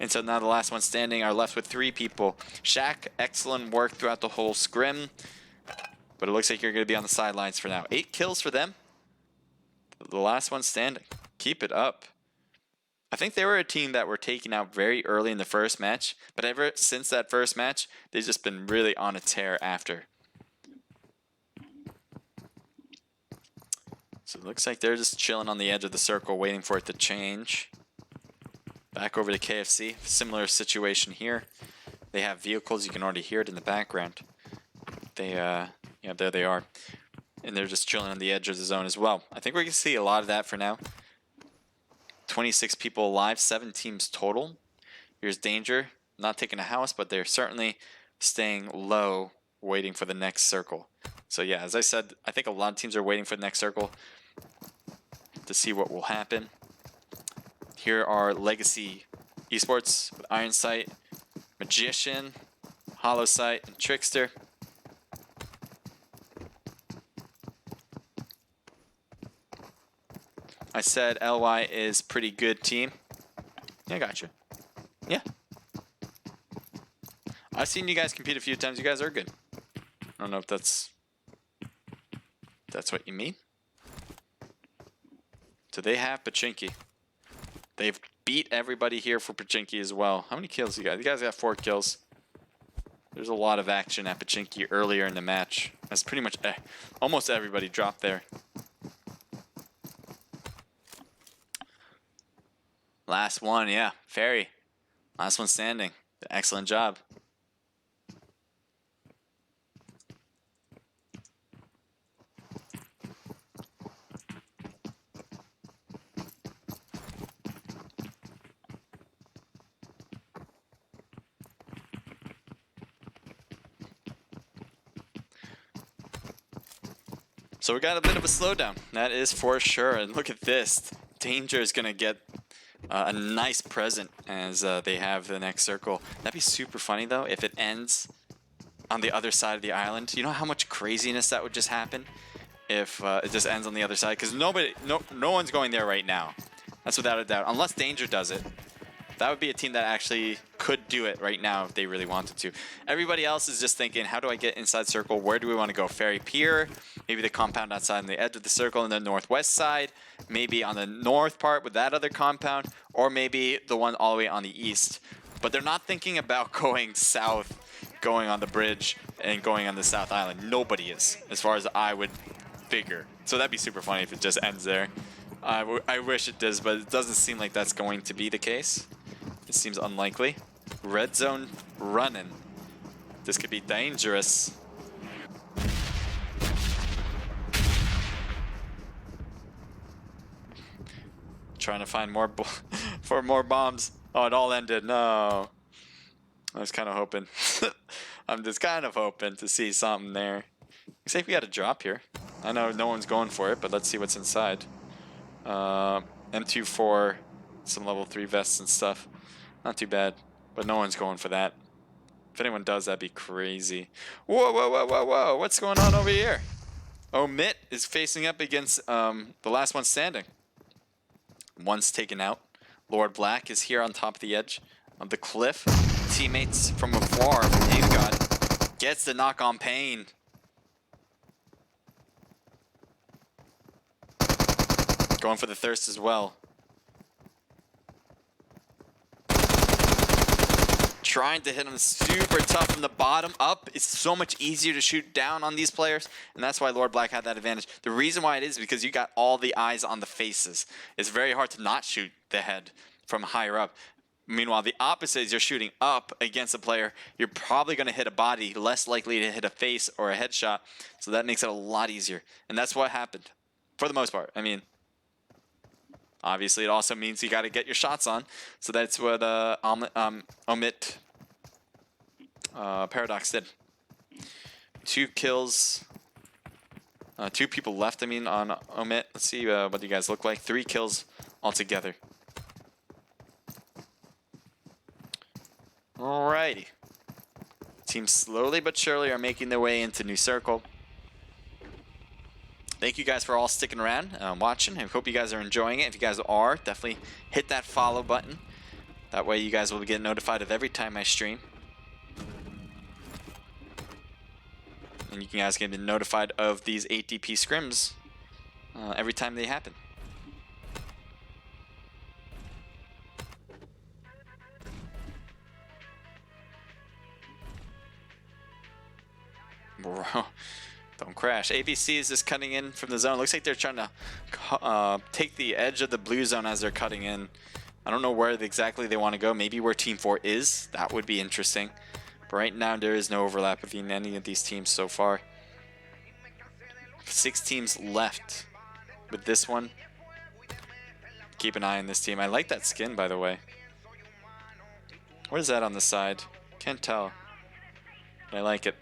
S1: And so now the last one standing are left with three people. Shaq, excellent work throughout the whole scrim. But it looks like you're going to be on the sidelines for now. 8 kills for them. The last one standing. Keep it up. I think they were a team that were taken out very early in the first match. But ever since that first match, they've just been really on a tear after. So it looks like they're just chilling on the edge of the circle, waiting for it to change. Back over to KFC. Similar situation here. They have vehicles. You can already hear it in the background. They, yeah, there they are. And they're just chilling on the edge of the zone as well. I think we're going to see a lot of that for now. 26 people alive, 7 teams total. Here's Danger. Not taking a house, but they're certainly staying low, waiting for the next circle. So yeah, as I said, I think a lot of teams are waiting for the next circle to see what will happen. Here are Legacy Esports with Iron Sight, Magician, Hollow Sight, and Trickster. I said LY is pretty good team. Yeah, I got you. Yeah. I've seen you guys compete a few times. You guys are good. I don't know if that's what you mean. So they have Pachinki. They've beat everybody here for Pachinki as well. How many kills you guys? You guys got 4 kills. There's a lot of action at Pachinki earlier in the match. That's pretty much almost everybody dropped there. Last one, yeah. Fairy. Last one standing. Excellent job. So we got a bit of a slowdown. That is for sure. And look at this. Danger is going to get a nice present as they have the next circle. That'd be super funny though if it ends on the other side of the island. You know how much craziness that would just happen if it just ends on the other side? Because no one's going there right now. That's without a doubt. Unless Danger does it. That would be a team that actually could do it right now if they really wanted to. Everybody else is just thinking, how do I get inside circle? Where do we want to go? Ferry Pier, maybe the compound outside on the edge of the circle in the northwest side, maybe on the north part with that other compound, or maybe the one all the way on the east. But they're not thinking about going south, going on the bridge, and going on the South Island. Nobody is, as far as I would figure. So that'd be super funny if it just ends there. I wish it does, but it doesn't seem like that's going to be the case. It seems unlikely. Red zone running. This could be dangerous. Trying to find more for more bombs. Oh, it all ended. No. I was kind of hoping. I'm just kind of hoping to see something there. Looks like we got a drop here. I know no one's going for it, but let's see what's inside. M24, some level 3 vests and stuff. Not too bad, but no one's going for that. If anyone does, that'd be crazy. Whoa, whoa, whoa, whoa, whoa. What's going on over here? Omit is facing up against the last one standing. One's taken out. Lord Black is here on top of the edge of the cliff. Teammates from afar from Avegod gets the knock on pain. Going for the thirst as well. Trying to hit him super tough from the bottom up. It's so much easier to shoot down on these players, and that's why Lord Black had that advantage. The reason why it is because you got all the eyes on the faces. It's very hard to not shoot the head from higher up. Meanwhile, the opposite is you're shooting up against a player. You're probably going to hit a body, less likely to hit a face or a headshot. So that makes it a lot easier, and that's what happened for the most part. I mean, obviously, it also means you got to get your shots on. So that's what Omit Paradox did. 2 kills. 2 people left, I mean, on Omit. Let's see what you guys look like. 3 kills altogether. Alrighty. Teams slowly but surely are making their way into New Circle. Thank you guys for all sticking around, watching. I hope you guys are enjoying it. If you guys are, definitely hit that follow button. That way you guys will get notified of every time I stream. And you guys get notified of these 8DP scrims every time they happen. Bro. Don't crash. ABC is just cutting in from the zone. Looks like they're trying to take the edge of the blue zone as they're cutting in. I don't know where exactly they want to go. Maybe where Team 4 is. That would be interesting. But right now, there is no overlap between any of these teams so far. 6 teams left with this one. Keep an eye on this team. I like that skin, by the way. What is that on the side? Can't tell. But I like it.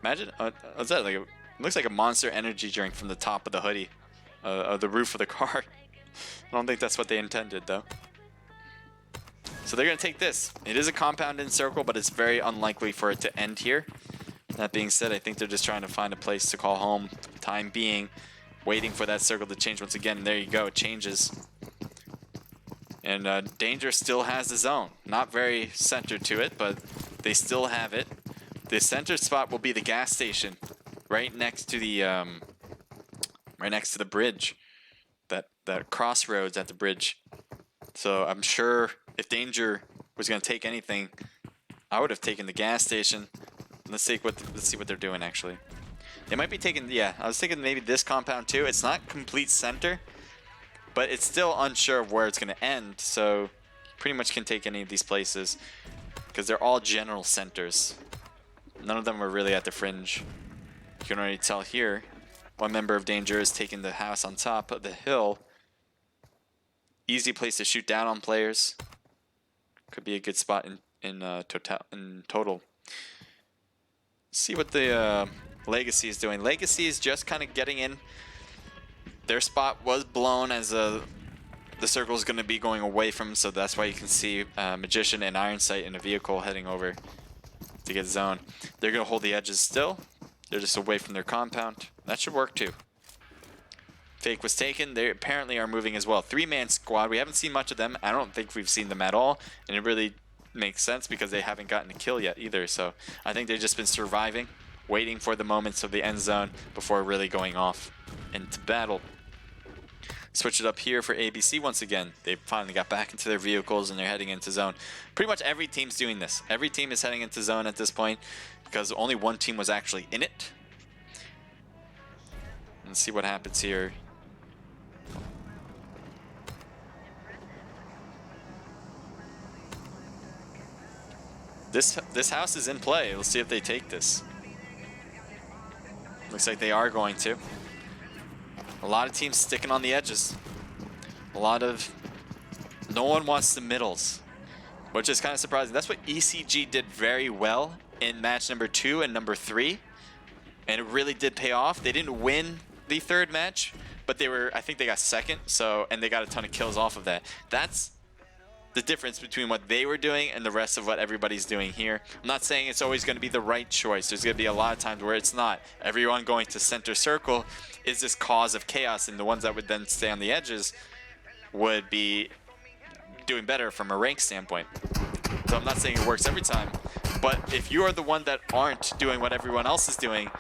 S1: Imagine, what's that? Like looks like a Monster Energy drink from the top of the hoodie, of the roof of the car. I don't think that's what they intended, though. So they're gonna take this. It is a compound in circle, but it's very unlikely for it to end here. That being said, I think they're just trying to find a place to call home. Time being, waiting for that circle to change once again. And there you go, it changes. And Danger still has the zone. Not very centered to it, but they still have it. The center spot will be the gas station, right next to the bridge, that crossroads at the bridge. So I'm sure if Danger was going to take anything, I would have taken the gas station. Let's see what they're doing actually. They might be taking, yeah, I was thinking maybe this compound too. It's not complete center, but it's still unsure of where it's going to end. So pretty much can take any of these places because they're all general centers. None of them are really at the fringe. You can already tell here, one member of Danger is taking the house on top of the hill. Easy place to shoot down on players. Could be a good spot in total. See what the Legacy is doing. Legacy is just kind of getting in. Their spot was blown as the circle is going to be going away from, so that's why you can see Magician and Iron Sight in a vehicle heading over to get zone. They're going to hold the edges still. They're just away from their compound. That should work too. Fake was taken. They apparently are moving as well. 3-man squad. We haven't seen much of them. I don't think we've seen them at all. And it really makes sense because they haven't gotten a kill yet either. So I think they've just been surviving, waiting for the moments of the end zone before really going off into battle. Switch it up here for ABC once again. They finally got back into their vehicles and they're heading into zone. Pretty much every team's doing this. Every team is heading into zone at this point because only one team was actually in it. Let's see what happens here. This house is in play. Let's see if they take this. Looks like they are going to. A lot of teams sticking on the edges. No one wants the middles, which is kind of surprising. That's what ECG did very well in match number 2 and number 3. And it really did pay off. They didn't win the third match, but I think they got second, and they got a ton of kills off of that. That's the difference between what they were doing and the rest of what everybody's doing here. I'm not saying it's always going to be the right choice. There's going to be a lot of times where it's not. Everyone going to center circle is this cause of chaos, and the ones that would then stay on the edges would be doing better from a rank standpoint. So I'm not saying it works every time, but if you are the one that aren't doing what everyone else is doing,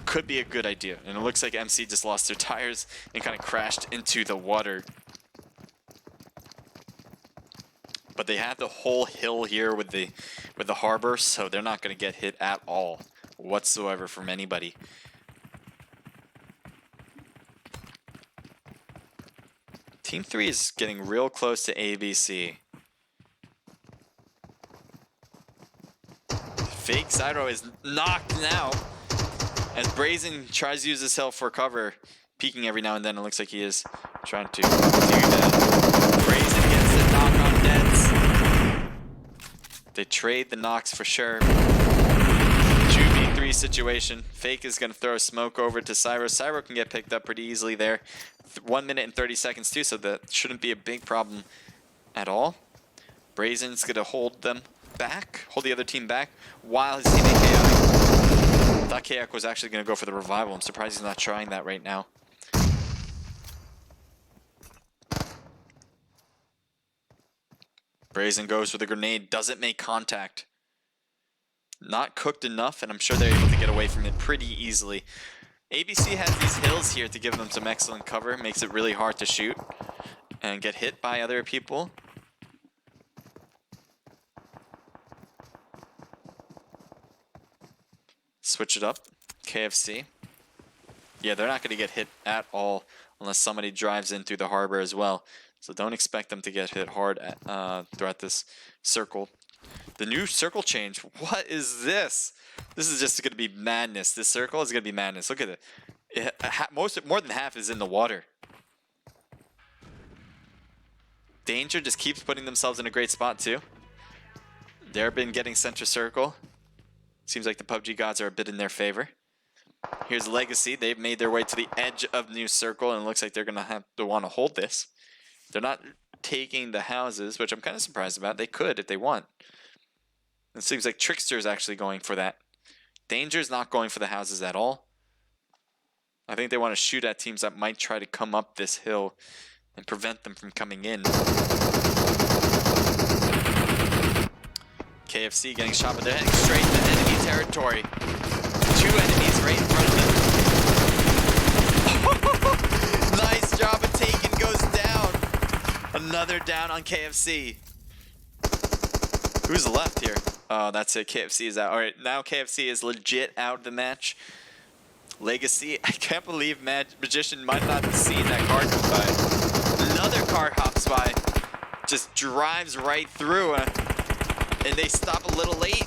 S1: could be a good idea. And it looks like MC just lost their tires and kind of crashed into the water. But they have the whole hill here with the harbor, so they're not going to get hit at all whatsoever from anybody. Team 3 is getting real close to ABC. Fake Cyro is knocked now as Brazen tries to use his health for cover, peeking every now and then. It looks like he is trying to do that. Brazen gets the knock on Nets. They trade the knocks for sure. 2v3 situation. Fake is going to throw a smoke over to Cyro. Cyro can get picked up pretty easily there. 1 minute and 30 seconds too, so that shouldn't be a big problem at all. Brazen's going to hold them back, hold the other team back, while his teammate Chaotic. I thought Chaotic was actually going to go for the revival. I'm surprised he's not trying that right now. Brazen goes for the grenade, doesn't make contact. Not cooked enough, and I'm sure they're able to get away from it pretty easily. ABC has these hills here to give them some excellent cover. Makes it really hard to shoot and get hit by other people. Switch it up. KFC. Yeah, they're not going to get hit at all unless somebody drives in through the harbor as well. So don't expect them to get hit hard throughout this circle. The new circle change. What is this? This is just going to be madness. This circle is going to be madness. Look at it. More than half is in the water. Danger just keeps putting themselves in a great spot too. They've been getting center circle. Seems like the PUBG gods are a bit in their favor. Here's Legacy. They've made their way to the edge of new circle, and it looks like they're going to have to want to hold this. They're not taking the houses, which I'm kind of surprised about. They could if they want. It seems like Trickster is actually going for that. Danger's not going for the houses at all. I think they want to shoot at teams that might try to come up this hill and prevent them from coming in. KFC getting shot, but they're heading straight to enemy territory. 2 enemies right in front of them. Nice job of taking, goes down. Another down on KFC. Who's left here? Oh, that's it. KFC is out. All right, now KFC is legit out of the match. Legacy, I can't believe Magician might not have seen that car come by. Another car hops by. Just drives right through, and they stop a little late.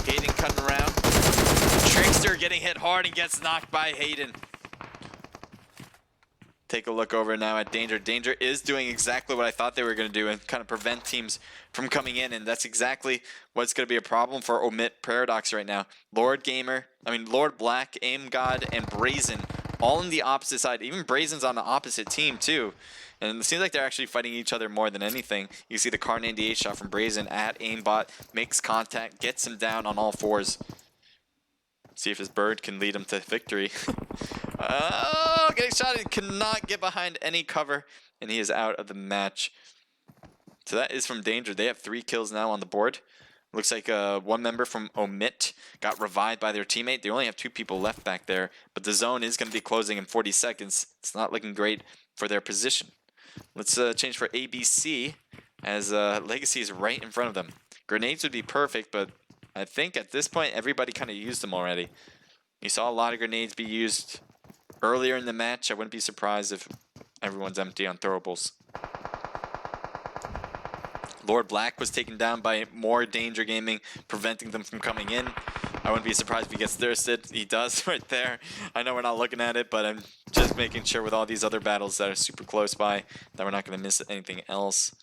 S1: Hayden cutting around. Trickster getting hit hard and gets knocked by Hayden. Take a look over now at Danger. Danger is doing exactly what I thought they were going to do and kind of prevent teams from coming in, and that's exactly what's going to be a problem for Omit Paradox right now. Lord Black, Aim God, and Brazen all on the opposite side. Even Brazen's on the opposite team too. And it seems like they're actually fighting each other more than anything. You see the Car 98 shot from Brazen at Aimbot, makes contact, gets him down on all fours. See if his bird can lead him to victory. Oh, getting shot and cannot get behind any cover, and he is out of the match. So that is from Danger. They have 3 kills now on the board. Looks like one member from Omit got revived by their teammate. They only have 2 people left back there, but the zone is going to be closing in 40 seconds. It's not looking great for their position. Let's change for ABC, as Legacy is right in front of them. Grenades would be perfect, but I think at this point everybody kind of used them already. You saw a lot of grenades be used earlier in the match. I wouldn't be surprised if everyone's empty on throwables. Lord Black was taken down by more Danger Gaming, preventing them from coming in. I wouldn't be surprised if he gets thirsted. He does right there. I know we're not looking at it, but I'm just making sure with all these other battles that are super close by that we're not going to miss anything else.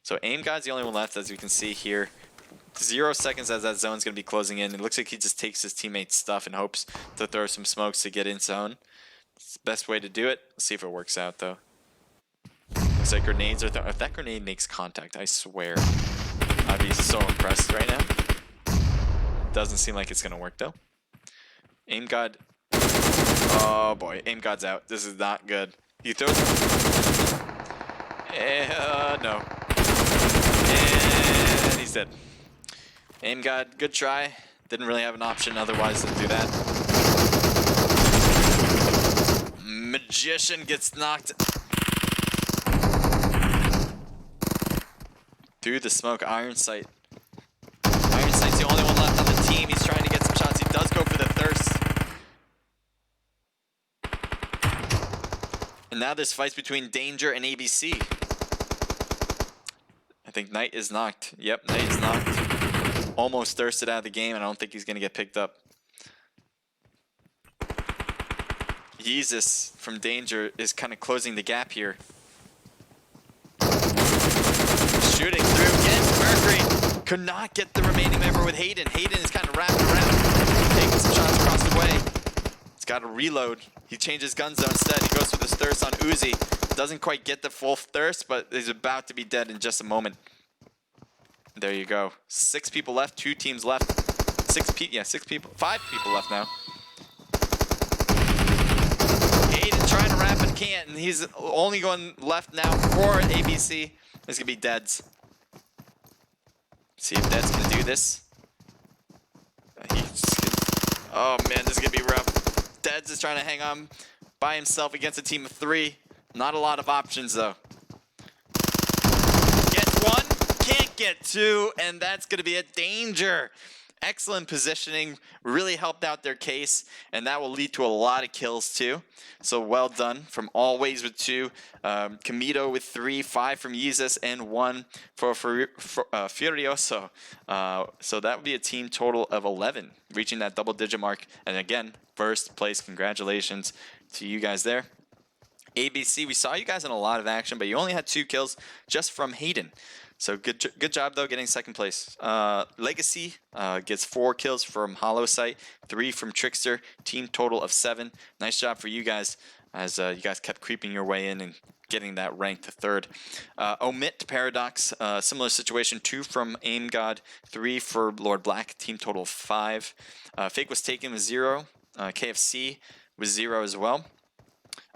S1: So Aim God's the only one left, as you can see here. 0 seconds as that zone's going to be closing in. It looks like he just takes his teammate's stuff and hopes to throw some smokes to get in zone. It's the best way to do it. Let's see if it works out, though. Looks like grenades are if that grenade makes contact, I swear I'd be so impressed right now. Doesn't seem like it's gonna work though. Aim God. Oh boy, Aim God's out. This is not good. He throws. No. And he's dead. Aim God, good try. Didn't really have an option otherwise to do that. Magician gets knocked through the smoke. Iron Sight. Iron Sight's the only one left on the team. He's trying to get some shots. He does go for the thirst. And now there's fights between Danger and ABC. I think Knight is knocked. Yep, Knight is knocked. Almost thirsted out of the game, and I don't think he's going to get picked up. Yeezus from Danger is kind of closing the gap here. Shooting through against Mercury. Could not get the remaining member with Hayden. Hayden is kind of wrapped around. Taking some shots across the way. He's got to reload. He changes gun zone instead. He goes for this thirst on Uzi. Doesn't quite get the full thirst, but he's about to be dead in just a moment. There you go. 6 people left. 2 teams left. 6 people. 5 people left now. Hayden trying to wrap and can't, and he's only going left now for ABC. This is gonna be Deads. See if Deads gonna do this. Oh man, this is gonna be rough. Deads is trying to hang on by himself against a team of 3. Not a lot of options though. Gets 1, can't get 2, and that's gonna be a Danger. Excellent positioning, really helped out their case, and that will lead to a lot of kills too. So well done from Always with 2, Kamito with 3, 5 from Yeezus, and 1 for Furioso. So that would be a team total of 11, reaching that double-digit mark. And again, first place, congratulations to you guys there. ABC, we saw you guys in a lot of action, but you only had 2 kills just from Hayden. So good job though, getting second place. Legacy gets 4 kills from Hollow Sight, 3 from Trickster, team total of 7. Nice job for you guys, as you guys kept creeping your way in and getting that rank to 3rd. Omit Paradox, similar situation, 2 from Aim God, 3 for Lord Black, team total of 5. Fake was taken with 0. KFC with 0 as well.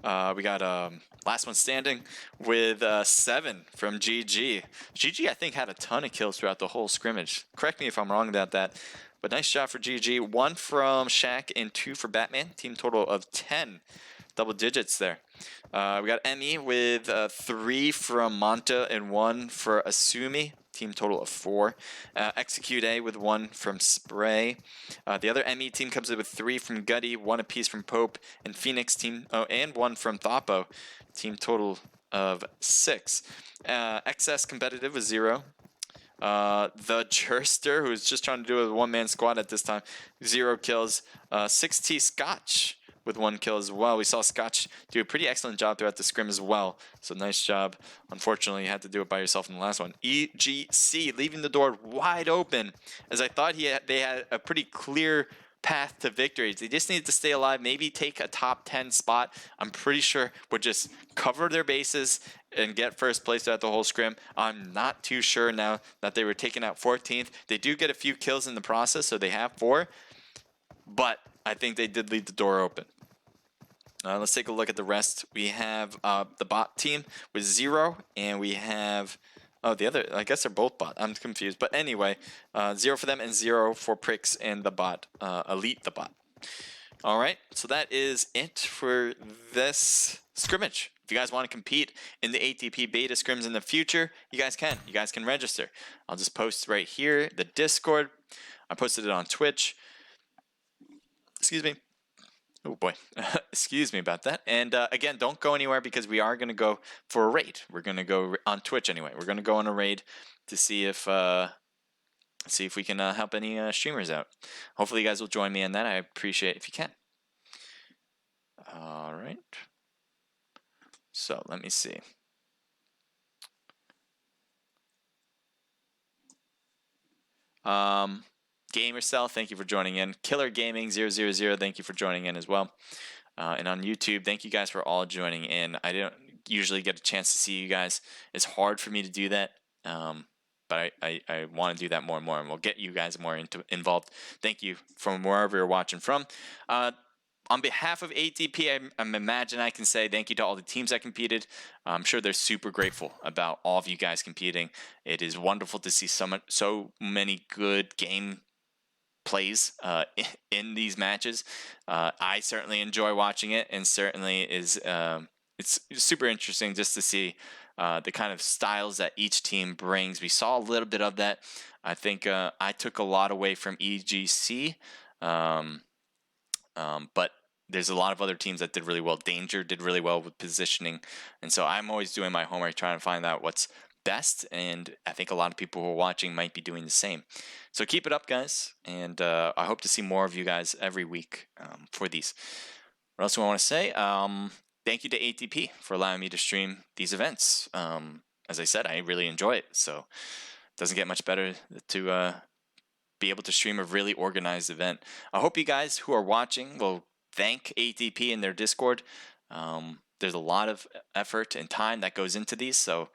S1: We got Last One Standing with 7 from GG. GG, I think, had a ton of kills throughout the whole scrimmage. Correct me if I'm wrong about that. But nice job for GG. 1 from Shaq and 2 for Batman. Team total of 10. Double digits there. We got Emmy with 3 from Monta and 1 for Asumi. Team total of 4. Execute A with 1 from Spray. The other ME team comes in with 3 from Gutty, 1 apiece from Pope, and Phoenix team, and 1 from Thopo. Team total of 6. XS competitive with 0. The Jerster, who's just trying to do a one-man squad at this time, 0 kills. 6T Scotch with 1 kill as well. We saw Scotch do a pretty excellent job throughout the scrim as well. So nice job. Unfortunately, you had to do it by yourself in the last one. EGC leaving the door wide open, as I thought they had a pretty clear path to victory. They just needed to stay alive, maybe take a top 10 spot. I'm pretty sure would just cover their bases and get first place throughout the whole scrim. I'm not too sure now that they were taken out 14th. They do get a few kills in the process, so they have 4. But I think they did leave the door open. Let's take a look at the rest. We have the bot team with 0, and we have Oh, the other, I guess they're both bot. I'm confused. But anyway, 0 for them and 0 for Pricks and the bot, Elite the bot. All right, so that is it for this scrimmage. If you guys want to compete in the ATP beta scrims in the future, you guys can. You guys can register. I'll just post right here the Discord. I posted it on Twitch. Excuse me. Oh boy, excuse me about that. And again, don't go anywhere because we are going to go for a raid. We're going to go on Twitch anyway. We're going to go on a raid to see if we can help any streamers out. Hopefully, you guys will join me in that. I appreciate it if you can. All right. So let me see. Gamer Cell, thank you for joining in. Killer Gaming 000, thank you for joining in as well. And on YouTube, thank you guys for all joining in. I don't usually get a chance to see you guys. It's hard for me to do that, but I want to do that more and more, and we'll get you guys more involved. Thank you from wherever you're watching from. On behalf of ATP, I imagine I can say thank you to all the teams that competed. I'm sure they're super grateful about all of you guys competing. It is wonderful to see so many good game plays in these matches. I certainly enjoy watching it, and certainly it's super interesting just to see the kind of styles that each team brings. We saw a little bit of that. I think I took a lot away from EGC. But there's a lot of other teams that did really well. Danger did really well with positioning. And so I'm always doing my homework, trying to find out what's best. And I think a lot of people who are watching might be doing the same. So keep it up, guys. And I hope to see more of you guys every week for these. What else do I want to say? Thank you to ATP for allowing me to stream these events. As I said, I really enjoy it. So it doesn't get much better to be able to stream a really organized event. I hope you guys who are watching will thank ATP in their Discord. There's a lot of effort and time that goes into these, so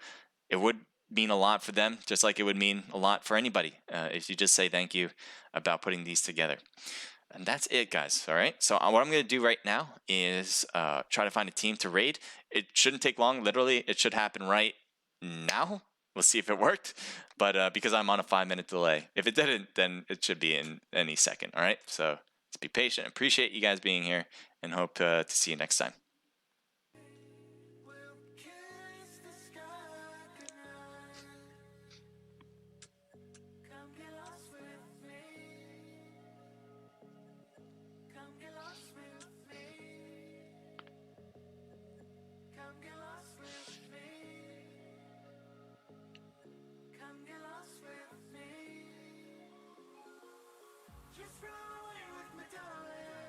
S1: it would mean a lot for them, just like it would mean a lot for anybody if you just say thank you about putting these together. And that's it, guys. All right. So what I'm going to do right now is try to find a team to raid. It shouldn't take long. Literally, it should happen right now. We'll see if it worked, but because I'm on a 5-minute delay. If it didn't, then it should be in any second, all right? So let's be patient. Appreciate you guys being here, and hope to see you next time.